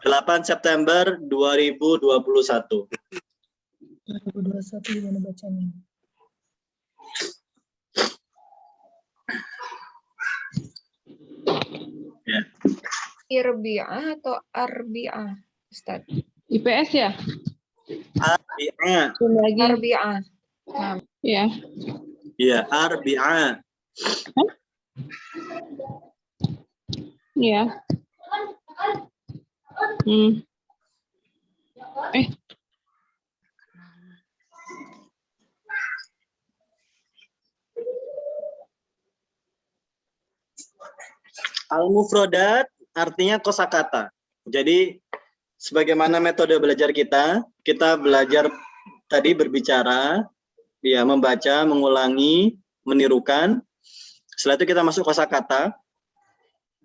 8 September 2021. 2021 gimana bacanya? Ya. Irbi'ah atau Arbi'ah, Ustaz? IPS ya? Arbi'a. Arbi'ah. Nah, Ya. Iya, Arbi'a. Ya. Al-mufradat artinya kosakata. Jadi sebagaimana metode belajar kita belajar tadi berbicara, ya membaca, mengulangi, menirukan. Setelah itu kita masuk kosakata.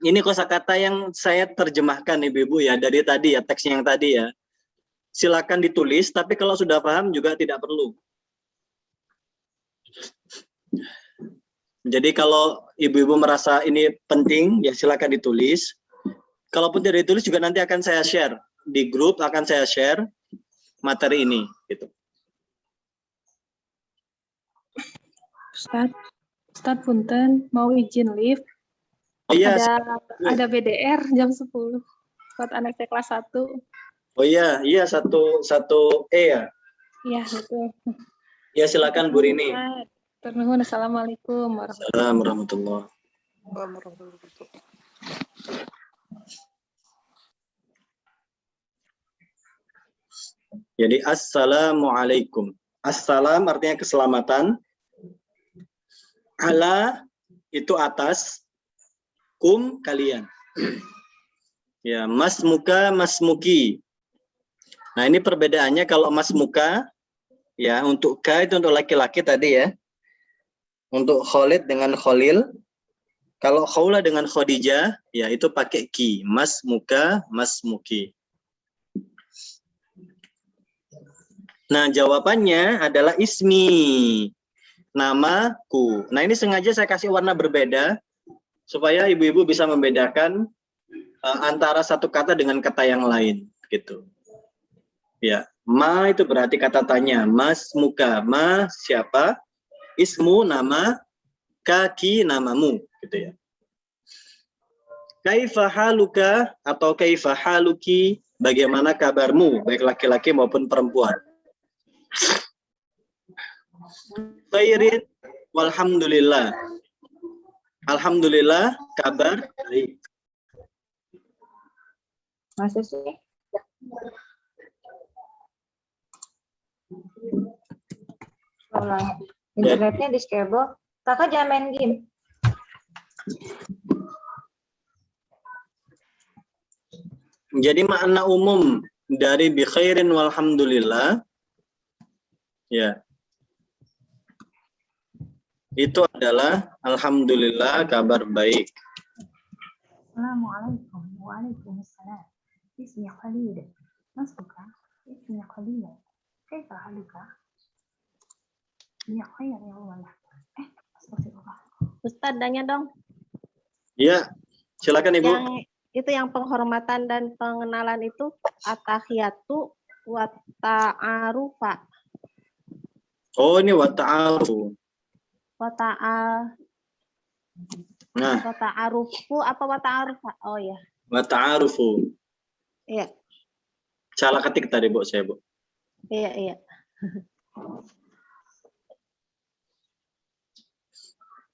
Ini kosakata yang saya terjemahkan Ibu-ibu ya dari tadi ya, teksnya yang tadi ya. Silakan ditulis, tapi kalau sudah paham juga tidak perlu. Jadi kalau ibu-ibu merasa ini penting, ya silakan ditulis. Kalaupun tidak ditulis juga nanti akan saya share. Di grup akan saya share materi ini. Gitu. Ustaz punten, mau izin live. Oh, iya. Ada BDR jam 10 buat anak saya kelas 1. Oh iya, 1E ya? Iya, betul. Ya silakan Bu Rini. Pernuhun, assalamualaikum warahmatullahi wabarakatuh. Jadi assalamualaikum. Assalam artinya keselamatan. Ala itu atas. Kum kalian. Ya, masmuka, masmuki. Nah ini perbedaannya kalau masmuka, ya untuk K itu untuk laki-laki tadi ya. Untuk Khalid dengan Khalil. Kalau Khawla dengan Khadijah, ya itu pakai ki. Mas muka, mas muki. Nah, jawabannya adalah ismi. Namaku. Nah, ini sengaja saya kasih warna berbeda supaya ibu-ibu bisa membedakan antara satu kata dengan kata yang lain, gitu. Ya, ma itu berarti kata tanya. Mas muka, ma siapa? Ismu nama, kaki namamu, gitu ya. Kaifa haluka atau kaifa haluki, bagaimana kabarmu, baik laki-laki maupun perempuan. Khairin walhamdulillah. Alhamdulillah, kabar baik. Masa sih? Internetnya disable. Kakak jangan main game. Jadi makna umum dari bi khairin walhamdulillah, ya, itu adalah alhamdulillah, kabar baik. Assalamualaikum. Waalaikumsalam. Ismi Khalid. Masbuka. Ismi Khalid. Kaifa haluka? Ya khair ya Allah. Astagfirullah. Ustadz, tanya dong. Ya, silakan Ibu. Yang penghormatan dan pengenalan itu atahiyatu wa ta'arufa. Oh, ini wa ta'arufu. Wa Nah, ta'arufu apa wa ta'arufa? Oh ya. wa ta'arufu. Iya. Salah ketik tadi, Bu, saya, Bu. Iya.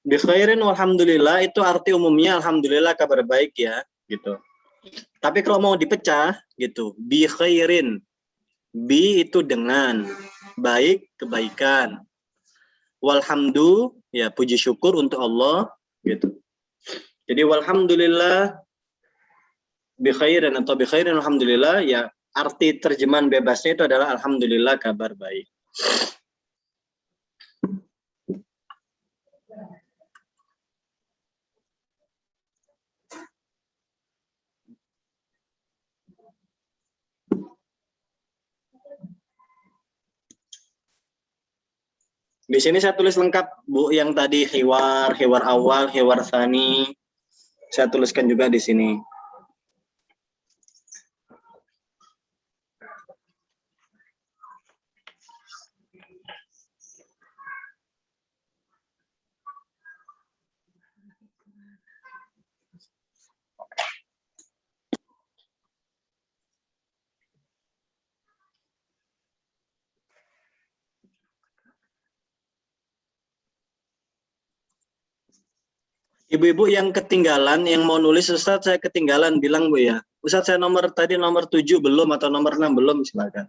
Bi khairin walhamdulillah itu arti umumnya alhamdulillah, kabar baik ya, gitu. Tapi kalau mau dipecah gitu, bi khairin. Bi itu dengan, baik kebaikan. Walhamdu ya puji syukur untuk Allah gitu. Jadi walhamdulillah bi khairin atau bi khairin alhamdulillah, ya arti terjemahan bebasnya itu adalah alhamdulillah, kabar baik. Di sini saya tulis lengkap, Bu, yang tadi hiwar awal, hiwar tsani. Saya tuliskan juga di sini. Ibu-ibu yang ketinggalan, yang mau nulis, Ustadz saya ketinggalan, bilang Bu ya. Ustadz saya nomor 7 belum atau nomor 6 belum, silakan.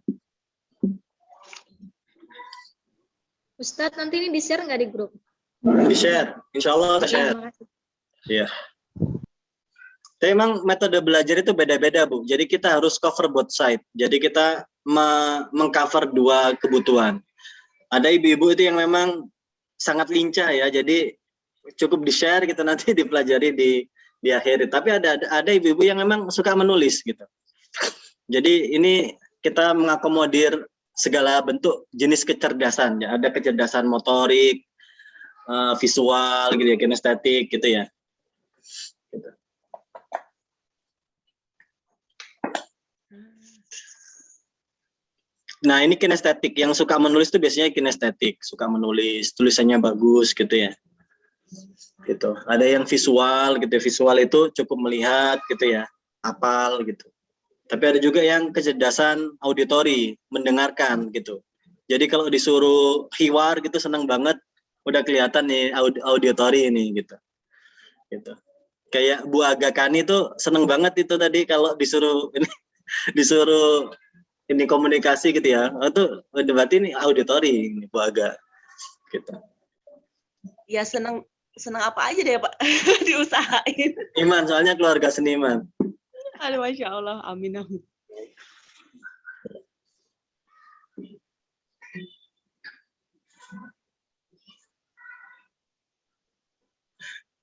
Ustadz, nanti ini di-share nggak di grup? Di-share, insya Allah share. Iya. Tapi memang metode belajar itu beda-beda, Bu. Jadi kita harus cover both side. Jadi kita mengcover dua kebutuhan. Ada ibu-ibu itu yang memang sangat lincah ya, jadi cukup di-share gitu, nanti dipelajari di akhir. Tapi ada ibu-ibu yang memang suka menulis gitu. Jadi ini kita mengakomodir segala bentuk jenis kecerdasan ya. Ada kecerdasan motorik, visual gitu ya, kinestetik gitu ya. Gitu. Nah, ini kinestetik. Yang suka menulis itu biasanya kinestetik, suka menulis, tulisannya bagus gitu ya. Gitu. Ada yang visual gitu, visual itu cukup melihat gitu ya, hafal gitu. Tapi ada juga yang kecerdasan auditori, mendengarkan gitu. Jadi kalau disuruh hiwar gitu senang banget, udah kelihatan nih auditori ini gitu. Gitu. Kayak Bu Aga Kani tuh senang banget itu tadi kalau disuruh ini komunikasi gitu ya. Itu berarti ini auditori ini Bu Aga gitu. Ya senang apa aja deh Pak diusahain. Iman, soalnya keluarga seniman. Aduh, Masya Allah, amin amin.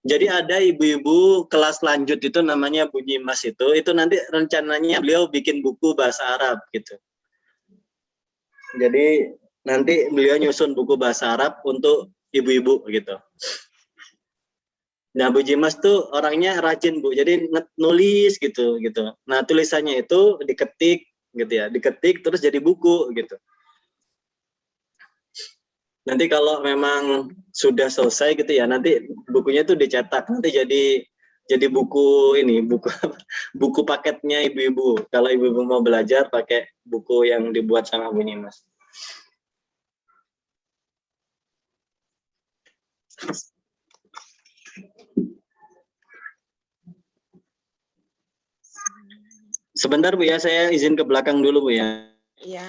Jadi ada ibu-ibu kelas lanjut itu namanya Bu Nyimas itu nanti rencananya beliau bikin buku bahasa Arab gitu. Jadi nanti beliau nyusun buku bahasa Arab untuk ibu-ibu gitu. Nah, Bu Nyimas tuh orangnya rajin, Bu. Jadi nulis gitu. Nah, tulisannya itu diketik gitu ya, diketik terus jadi buku gitu. Nanti kalau memang sudah selesai gitu ya, nanti bukunya itu dicetak, nanti jadi buku ini, buku paketnya ibu-ibu. Kalau ibu-ibu mau belajar pakai buku yang dibuat sama Bu Nyimas. Sebentar Bu ya, saya izin ke belakang dulu Bu ya. Iya.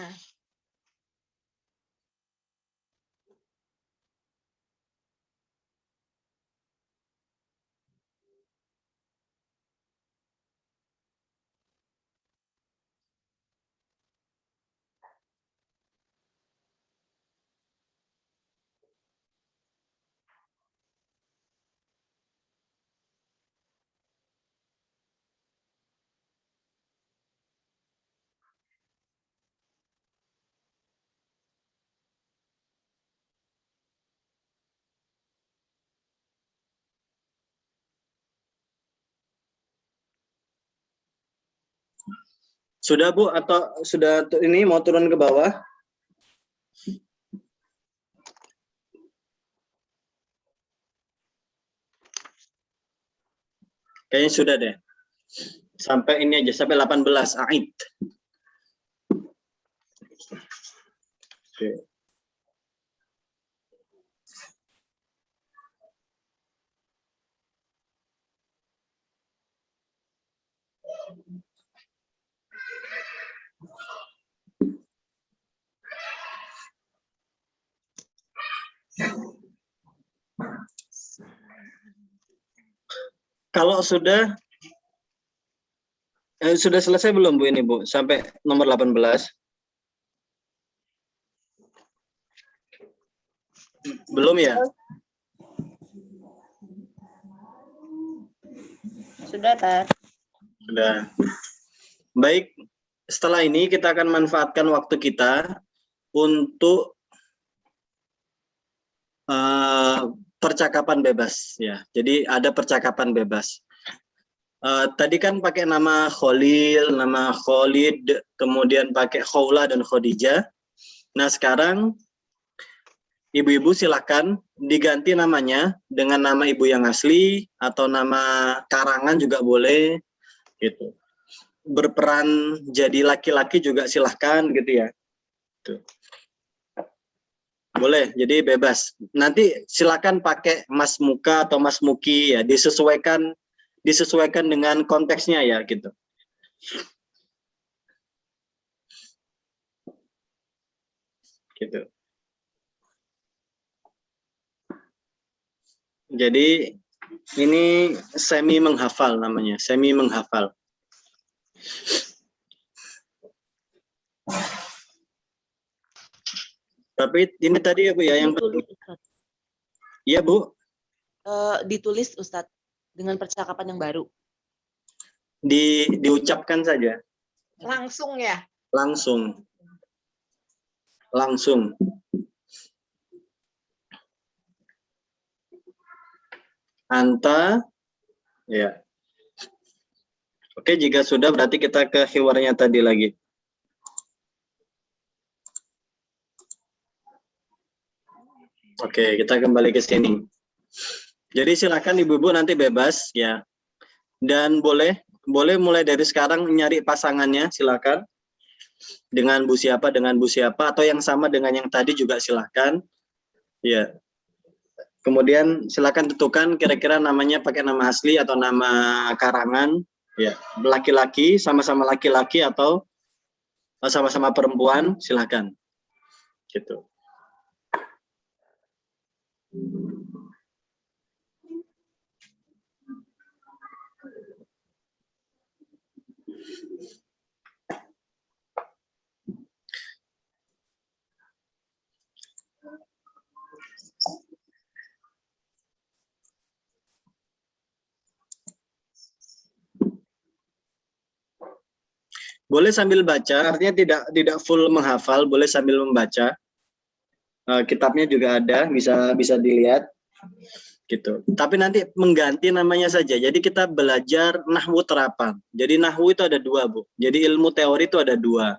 Sudah Bu atau sudah ini mau turun ke bawah? Kayaknya sudah deh. Sampai ini aja, sampai 18 Aid. Oke. Kalau sudah selesai belum Bu ini Bu? Sampai nomor 18. Belum ya? Sudah, Tat. Sudah. Baik, setelah ini kita akan manfaatkan waktu kita untuk percakapan bebas ya. Jadi ada percakapan bebas. Tadi kan pakai nama Khalil, nama Khalid, kemudian pakai Khawla dan Khadijah. Nah sekarang ibu-ibu silakan diganti namanya dengan nama ibu yang asli atau nama karangan juga boleh gitu. Berperan jadi laki-laki juga silahkan gitu ya. Tuh. Boleh, jadi bebas. Nanti silakan pakai Mas Muka atau Mas Muki ya, disesuaikan dengan konteksnya ya gitu. Gitu. Jadi ini semi menghafal namanya, semi menghafal. Tapi ini tadi ya Bu ya yang Ditulis, Ustadz. Iya Bu, Ditulis Ustadz dengan percakapan yang baru. diucapkan saja. Langsung ya. Langsung. Anta, ya. Oke, jika sudah berarti kita ke hiwarnya tadi lagi. Oke, kita kembali ke sini. Jadi silakan ibu-ibu nanti bebas ya. Dan boleh mulai dari sekarang nyari pasangannya, silakan. Dengan Bu siapa atau yang sama dengan yang tadi juga silakan. Ya. Kemudian silakan tentukan kira-kira namanya pakai nama asli atau nama karangan. Ya, laki-laki, sama-sama laki-laki atau sama-sama perempuan, silakan. Gitu. Boleh sambil baca, artinya tidak full menghafal, boleh sambil membaca. Kitabnya juga ada, bisa dilihat gitu. Tapi nanti mengganti namanya saja. Jadi kita belajar nahwu terapan. Jadi nahwu itu ada dua, Bu. Jadi ilmu teori itu ada dua.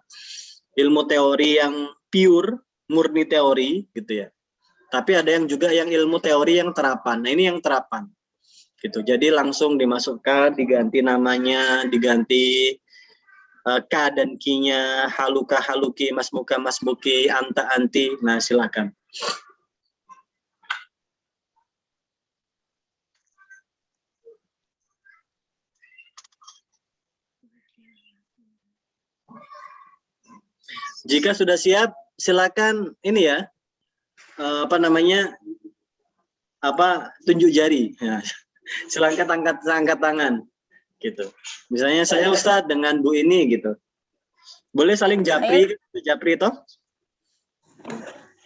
Ilmu teori yang pure, murni teori gitu ya. Tapi ada yang juga yang ilmu teori yang terapan. Nah, ini yang terapan. Gitu. Jadi langsung dimasukkan, diganti namanya, diganti K dan Ki-nya, haluka haluki, masmuka masmuki, anta anti. Nah, silakan. Jika sudah siap, silakan ini ya. Tunjuk jari. Ya. Silakan angkat tangan. Gitu. Misalnya saya Ustadz dengan Bu ini gitu. Boleh saling japri toh?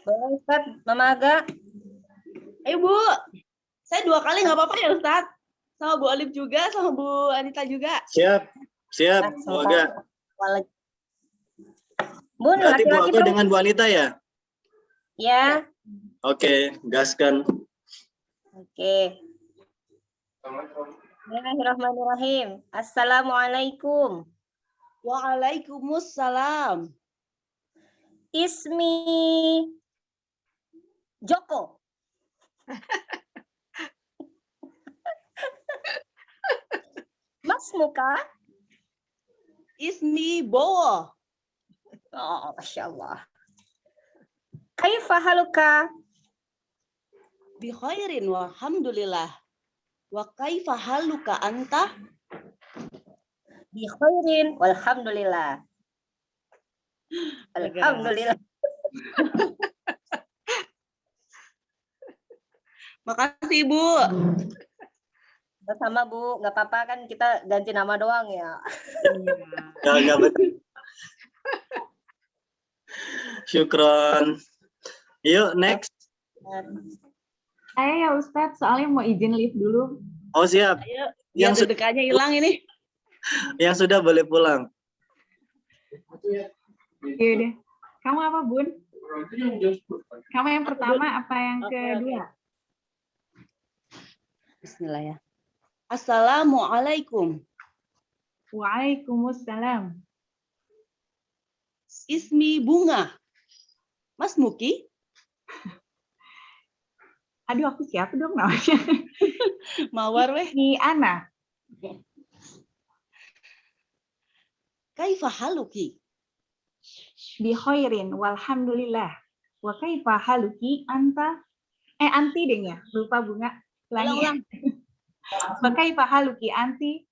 Boleh Ustaz, Mama Aga. Ayo Bu, saya 2 kali nggak apa-apa ya Ustaz? Sama Bu Alif juga, sama Bu Anita juga. Siap, Bu Aga. Bun, Berarti Bu laki-laki Aga dengan Bu Anita ya? Ya. Oke, gaskan. Oke. Bismillahirrahmanirrahim. Assalamualaikum. Waalaikumsalam. Ismi Joko. Mas Muka. Ismi Bowo. Oh, Masya Allah. Kaifa haluka? Bi khairin walhamdulillah. Wa kaifa haluka anta? Bi khairin walhamdulillah. Alhamdulillah. Makasih Bu. Sama Bu, nggak apa-apa kan kita ganti nama doang ya. Enggak betul. Syukron. Yuk, next. Saya ya Ustadz, soalnya mau izin live dulu. Oh, siap. Ayo, Yang biar deg-degannya hilang ini. Yang sudah boleh pulang. Iya deh. Kamu apa, Bun? Kamu yang pertama apa yang kedua? Bismillah ya. Assalamualaikum. Waalaikumsalam. Ismi Bunga. Mas Muki? Aduh, aku siapa dong namanya? Mawar weh. Ini Ana. Kaifa haluki? Bi khairin walhamdulillah. Wa kaifa haluki anta? Anti deh ya. Lupa Bunga. Ulang. Wa kaifa haluki anti?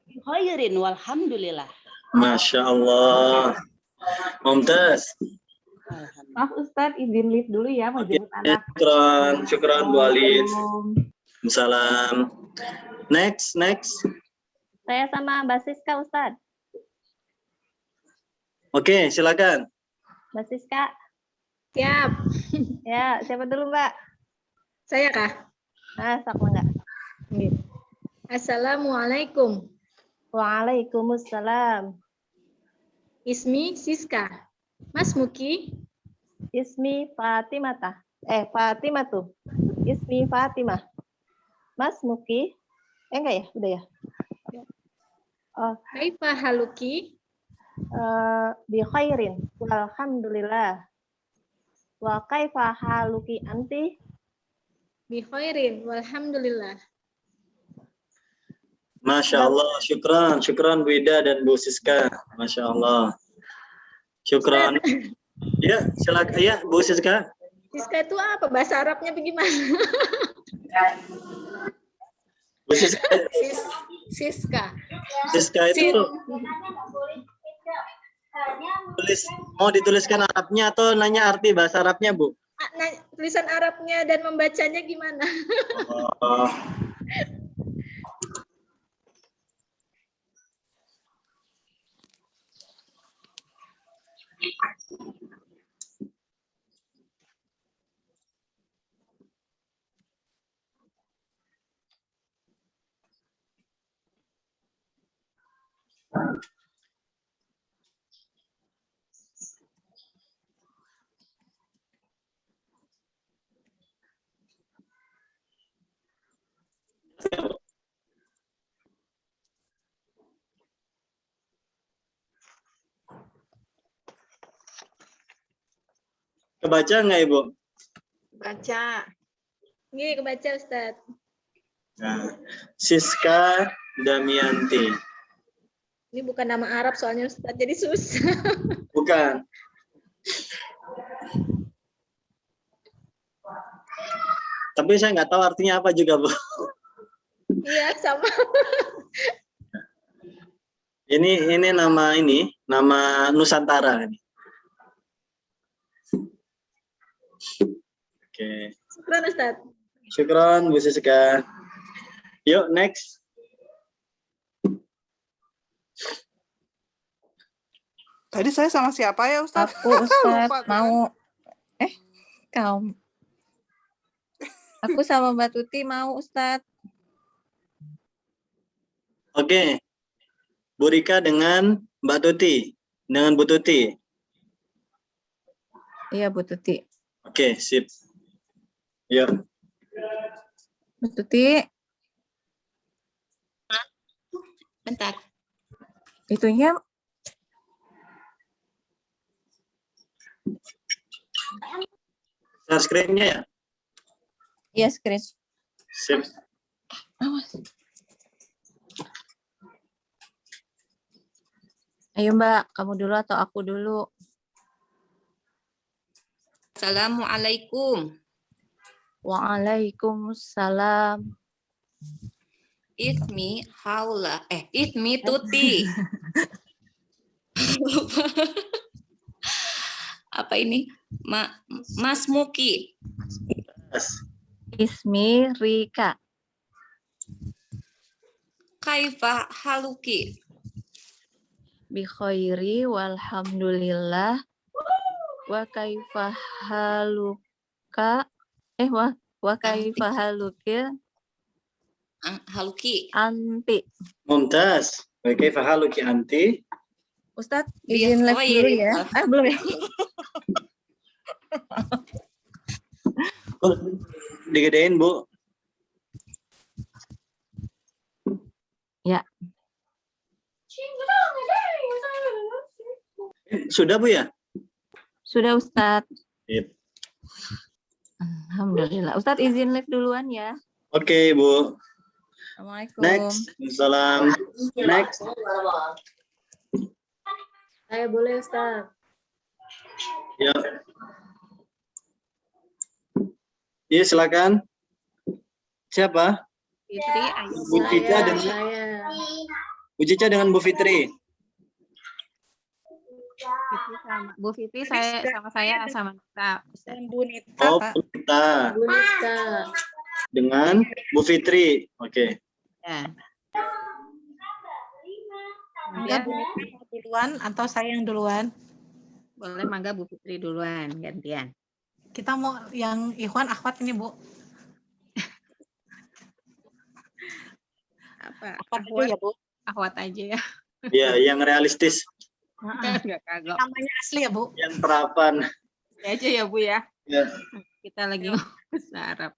Bi khairin walhamdulillah. Masya Allah. Mumtaz. Maaf Ustadz, izin live dulu ya. Mau jemput anak. Syukran Bu Alif. Salam. Next. Saya sama Mbak Siska, Ustadz. Oke, silakan. Mbak Siska. Siap. Ya, siapa dulu Mbak? Saya kah? Sok enggak? Assalamualaikum. Waalaikumsalam. Ismi Siska. Mas Muki. Ismi Fatimata. Fatimatu. Ismi Fatimah. Mas Muki. Enggak ya? Udah ya? Kaifa haluki? Bi khairin. Walhamdulillah. Wa kaifa haluki anti? Bi khairin walhamdulillah. Masya Allah. Syukran Bu Ida dan Bu Siska. Masya Allah. Syukran. Ya, silakan ya Bu Siska. Siska itu apa? Bahasa Arabnya bagaimana? Bu Siska. Siska. Siska itu mau dituliskan Arabnya atau nanya arti bahasa Arabnya, Bu? Nah, tulisan Arabnya dan membacanya gimana? Oh. Kebaca nggak Ibu? Baca. Nggih, kebaca Ustaz. Nah, Siska Damianti. Ini bukan nama Arab soalnya Ustaz, jadi susah. Bukan. Tapi saya nggak tahu artinya apa juga, Bu. Iya, sama. Ini nama Nusantara ini. Oke. Syukran Ustaz. Syukron Bu Siska. Yuk next. Tadi saya sama siapa ya Ustaz? Aku Ustaz Lupa, kan? mau kau. Aku sama Mbak Tuti mau Ustaz. Oke. Bu Rika dengan Mbak Tuti. Dengan Bu Tuti. Iya Bu Tuti. Oke, sip. Yuk. Bu Tuti. Bentar. Itunya Share screen-nya ya? iya screen. Sip. Awas. Ayo Mbak, kamu dulu atau aku dulu? Assalamualaikum. Waalaikumsalam. Ismi Haula. Ismi Tuti. Apa ini? Mas Muki. Ismi Rika. Kaifa haluki. Bi khairi walhamdulillah. Wa kaifa haluka. Wa kaifa haluki Haluki. anti. Mumtaz. Oke, fahaluki anti. Ustadz, izin live dulu ya. Belum ya? Digedein, Bu. Ya. Sudah, Bu ya? Sudah Ustadz. Sip. Alhamdulillah. Ustadz izin live duluan ya. Oke, Bu. Assalamualaikum. Next. Salam. Next. Saya boleh Ustaz. Ya. Iya, silakan. Siapa? Fitri, Bu Cica dengan saya. Bu Cica dengan Bu Fitri. Bu Fitri saya sama Nita. Bu Nita. Oh, Bu Nita. Bu Nita. Dengan Bu Fitri. Oke. Ya. Mangga Bu Nita mau duluan atau saya yang duluan? Boleh, mangga Bu Fitri duluan, gantian. Kita mau yang Ikhwan Akhwat ini, Bu. Apa? Akhwat dulu ya, Bu. Akhwat aja ya. Ya, yang realistis. Enggak kagok. Namanya asli ya, Bu. Yang terapan. Ya aja ya, Bu ya. Ya. Kita lagi ngomong bahasa Arab.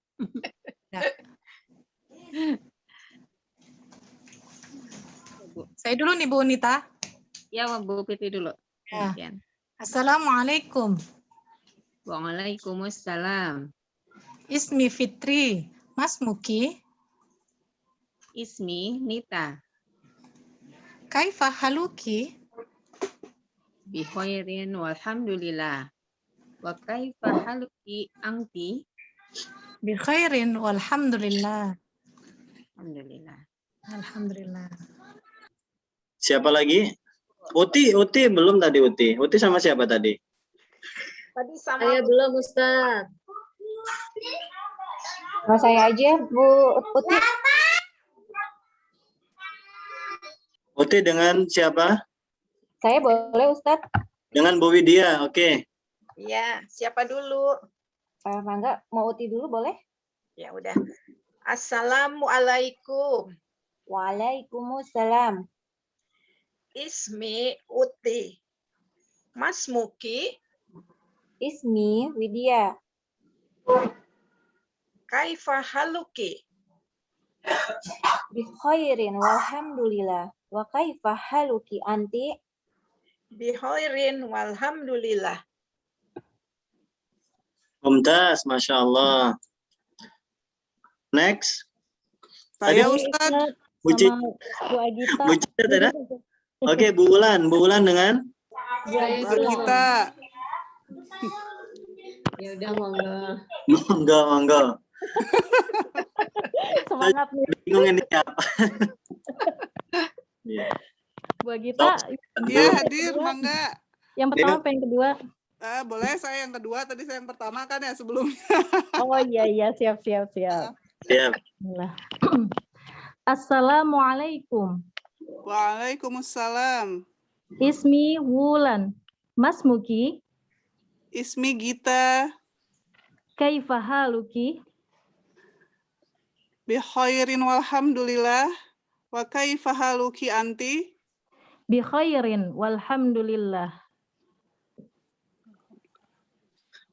Ya. Saya dulu nih, Bu Nita. Ya, Bu Fitri dulu. Ya. Gantian. Assalamualaikum. Waalaikumsalam. Ismi Fitri. Mas Muki. Ismi Nita. Kaifa haluki? Bikhairin walhamdulillah. Wa kaifa haluki anti? Bi khairin walhamdulillah. Alhamdulillah. Alhamdulillah. Siapa lagi? Uti belum tadi Uti. Uti sama siapa tadi? Tadi sama Saya belum Ustaz. Sama saya aja, Bu Uti. Uti dengan siapa? Saya boleh, Ustadz? Dengan Bu Widya. Oke. Iya, siapa dulu? Mangga, mau Uti dulu boleh? Ya udah. Assalamualaikum. Waalaikumsalam. Ismi Uti. Mas Muki. Ismi Widya. Kaifa haluki? Bi khairin walhamdulillah. Wa kaifa haluki anti? Bi khairin walhamdulillah. Mumtaz, Masya Allah. Next. Saya Tadi Ustadz. Bu Cica. Bu Agita. Bu Cica tidak? Oke, Bu Wulan. Bu Wulan dengan? Mbak Gita. Ya udah monggo. Monggo. Semangat nih. Bingung ini apa. Iya. Bu Agita. Iya, hadir, mangga. Yang pertama apa yang kedua? Boleh saya yang kedua, tadi saya yang pertama kan ya sebelumnya. Oh iya, siap. Siap. Bismillah. Assalamualaikum. Waalaikumsalam. Ismi Wulan. Masmuki. Ismi Gita. Kaifa haluki? Bi khairin walhamdulillah. Wa kaifa haluki anti? Bi khairin walhamdulillah.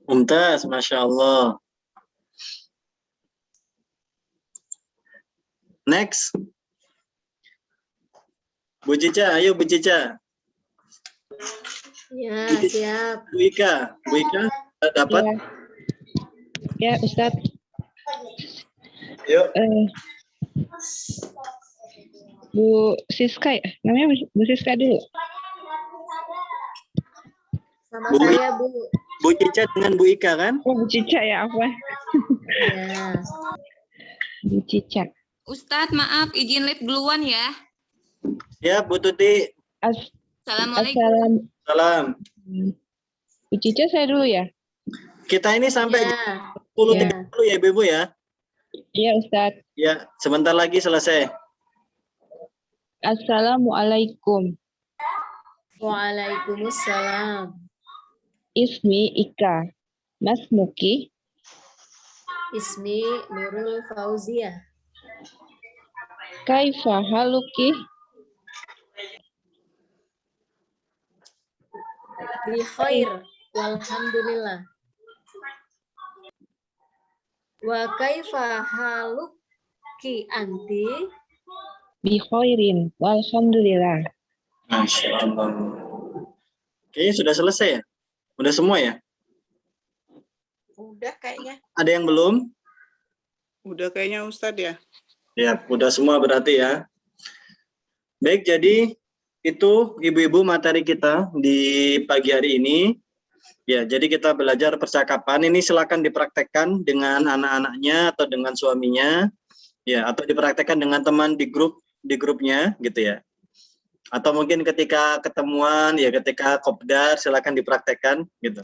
Mumtaz, Masya Allah. Next. Bu Cica, ayo Bu Cica. Ya, siap. Bu Ika dapat? Ya, Ustadz. Yuk. Bu Siska ya? Namanya Bu Siska dulu. Sama saya, Bu. Bu Cica dengan Bu Ika kan? Oh, Bu Cica ya, apa? Ya. Bu Cica. Ustadz, maaf, izin live duluan ya. Ya, Bu Tuti. Assalamualaikum. Salam. Bu Cica saya dulu ya? Kita ini sampai Ya. 10.30 ya, Ibu ya? Iya, Ustadz. Ya, sebentar lagi selesai. Assalamualaikum. Waalaikumsalam. Ismi Ika. Masmuki. Ismi Nurul Fauzia. Kaifa haluki? Bi khair walhamdulillah. Wa kaifa haluki anti? Bi khairin walhamdulillah. Masya Allah. Kayaknya sudah selesai ya? Udah semua ya? Udah kayaknya. Ada yang belum? Udah kayaknya Ustadz ya. Ya, udah semua berarti ya. Baik, jadi itu ibu-ibu materi kita di pagi hari ini. Ya, jadi kita belajar percakapan. Ini silakan dipraktekkan dengan anak-anaknya atau dengan suaminya. Ya, atau dipraktekkan dengan teman di grupnya gitu ya. Atau mungkin ketika ketemuan ya, ketika kopdar silakan dipraktekkan gitu.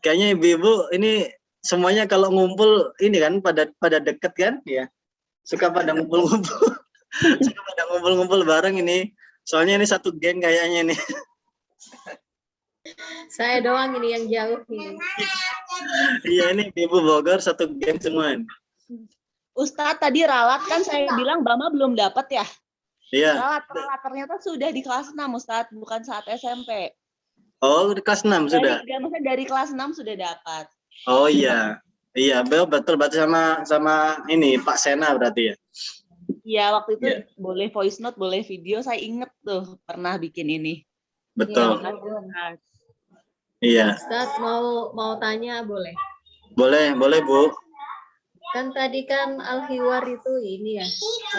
Kayaknya ibu-ibu ini semuanya kalau ngumpul ini kan pada deket kan ya. Suka pada ngumpul-ngumpul. Suka pada ngumpul-ngumpul bareng ini. Soalnya ini satu geng kayaknya nih. Saya doang ini yang jauh ini. Iya, ini ibu Bogor satu geng semua. Ustadz tadi ralat kan saya bilang Bama belum dapat ya. Iya. Ralat ternyata sudah di kelas 6 Ustadz, bukan saat SMP. Oh, di kelas 6 sudah. Maksudnya dari kelas 6 sudah dapat. Oh iya. Iya, betul berarti sama ini Pak Sena berarti ya. Iya, waktu itu boleh voice note, boleh video. Saya inget tuh pernah bikin ini. Betul. Ya, Iya. Ustaz mau tanya boleh? Boleh Bu. Kan tadi kan al-hiwar itu ini ya,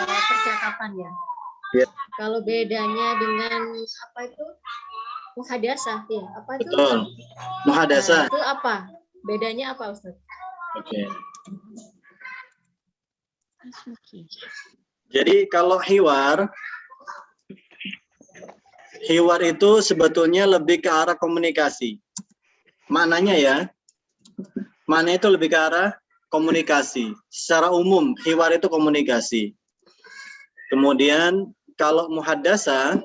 percakapan ya. Ya. Kalau bedanya dengan apa itu? Muhadasah ya. Apa itu? Betul. Muhadasah. Nah, itu apa? Bedanya apa, Ustaz? Oke. Jadi kalau hiwar itu sebetulnya lebih ke arah komunikasi. Maknanya ya, maknanya itu lebih ke arah komunikasi. Secara umum, hiwar itu komunikasi. Kemudian kalau muhadasah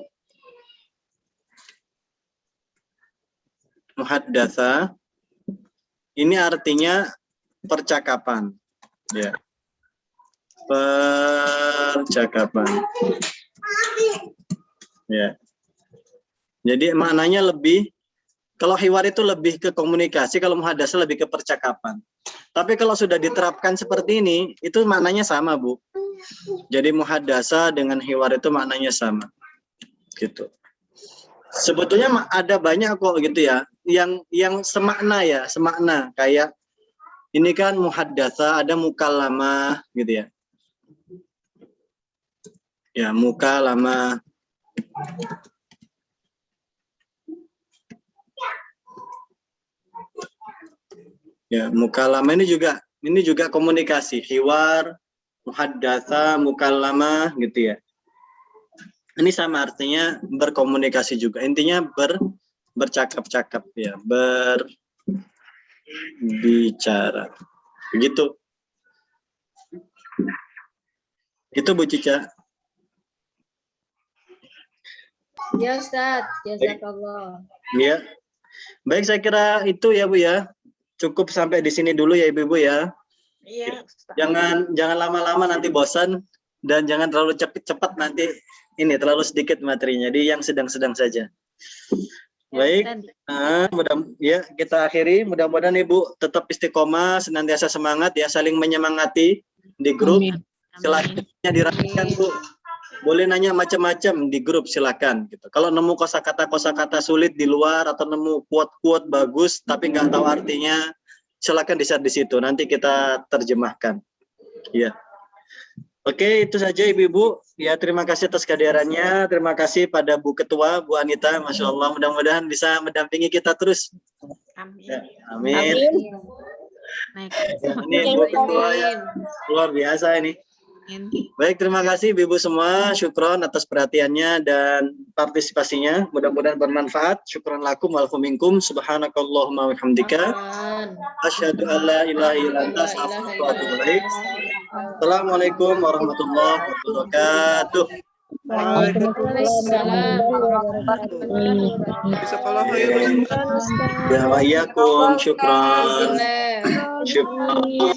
ini artinya percakapan. Ya. Percakapan. Ya. Jadi maknanya lebih, kalau hiwar itu lebih ke komunikasi, kalau muhadasah lebih ke percakapan. Tapi kalau sudah diterapkan seperti ini, itu maknanya sama, Bu. Jadi muhadasah dengan hiwar itu maknanya sama. Gitu. Sebetulnya ada banyak kok gitu ya, yang semakna ya, semakna kayak Ini kan muhaddatsa, ada mukallamah gitu ya. Ya, mukallamah. Ya, mukallamah ini juga komunikasi, hiwar, muhaddatsa, mukallamah gitu ya. Ini sama artinya berkomunikasi juga. Intinya bercakap-cakap ya, berbicara. Begitu. Itu Bu Cica. Ya Ustaz, jazakallah. Ya. Baik, saya kira itu ya Bu ya. Cukup sampai di sini dulu ya Ibu-ibu ya. Iya. Jangan lama-lama nanti bosan dan jangan terlalu cepat nanti ini terlalu sedikit materinya. Jadi yang sedang-sedang saja. Baik, ya kita akhiri. Mudah-mudahan Ibu tetap istiqomah, senantiasa semangat ya, saling menyemangati di grup. Silakan dirapikan Bu. Boleh nanya macam-macam di grup, silakan. Gitu. Kalau nemu kosakata sulit di luar atau nemu quote-quote bagus tapi nggak tahu artinya, silakan di-share di situ. Nanti kita terjemahkan. Ya. Oke, itu saja Ibu-ibu. Ya, terima kasih atas kehadirannya. Terima kasih pada Bu Ketua, Bu Anita. Masya Allah, mudah-mudahan bisa mendampingi kita terus. Amin. Ya, amin. Amin. Ini Bu Ketua yang luar biasa ini. Baik, terima kasih Ibu semua. Syukron atas perhatiannya dan partisipasinya. Mudah-mudahan bermanfaat. Syukron lakum wal minkum. Subhanakallahumma wa bihamdika. Asyhadu an la ilaha illa anta astaghfiruka wa atubu ilaik. Assalamualaikum warahmatullahi wabarakatuh. Waalaikumsalam warahmatullahi wabarakatuh. Ya wa iyyakum. Syukron. Bismillah. Syukron.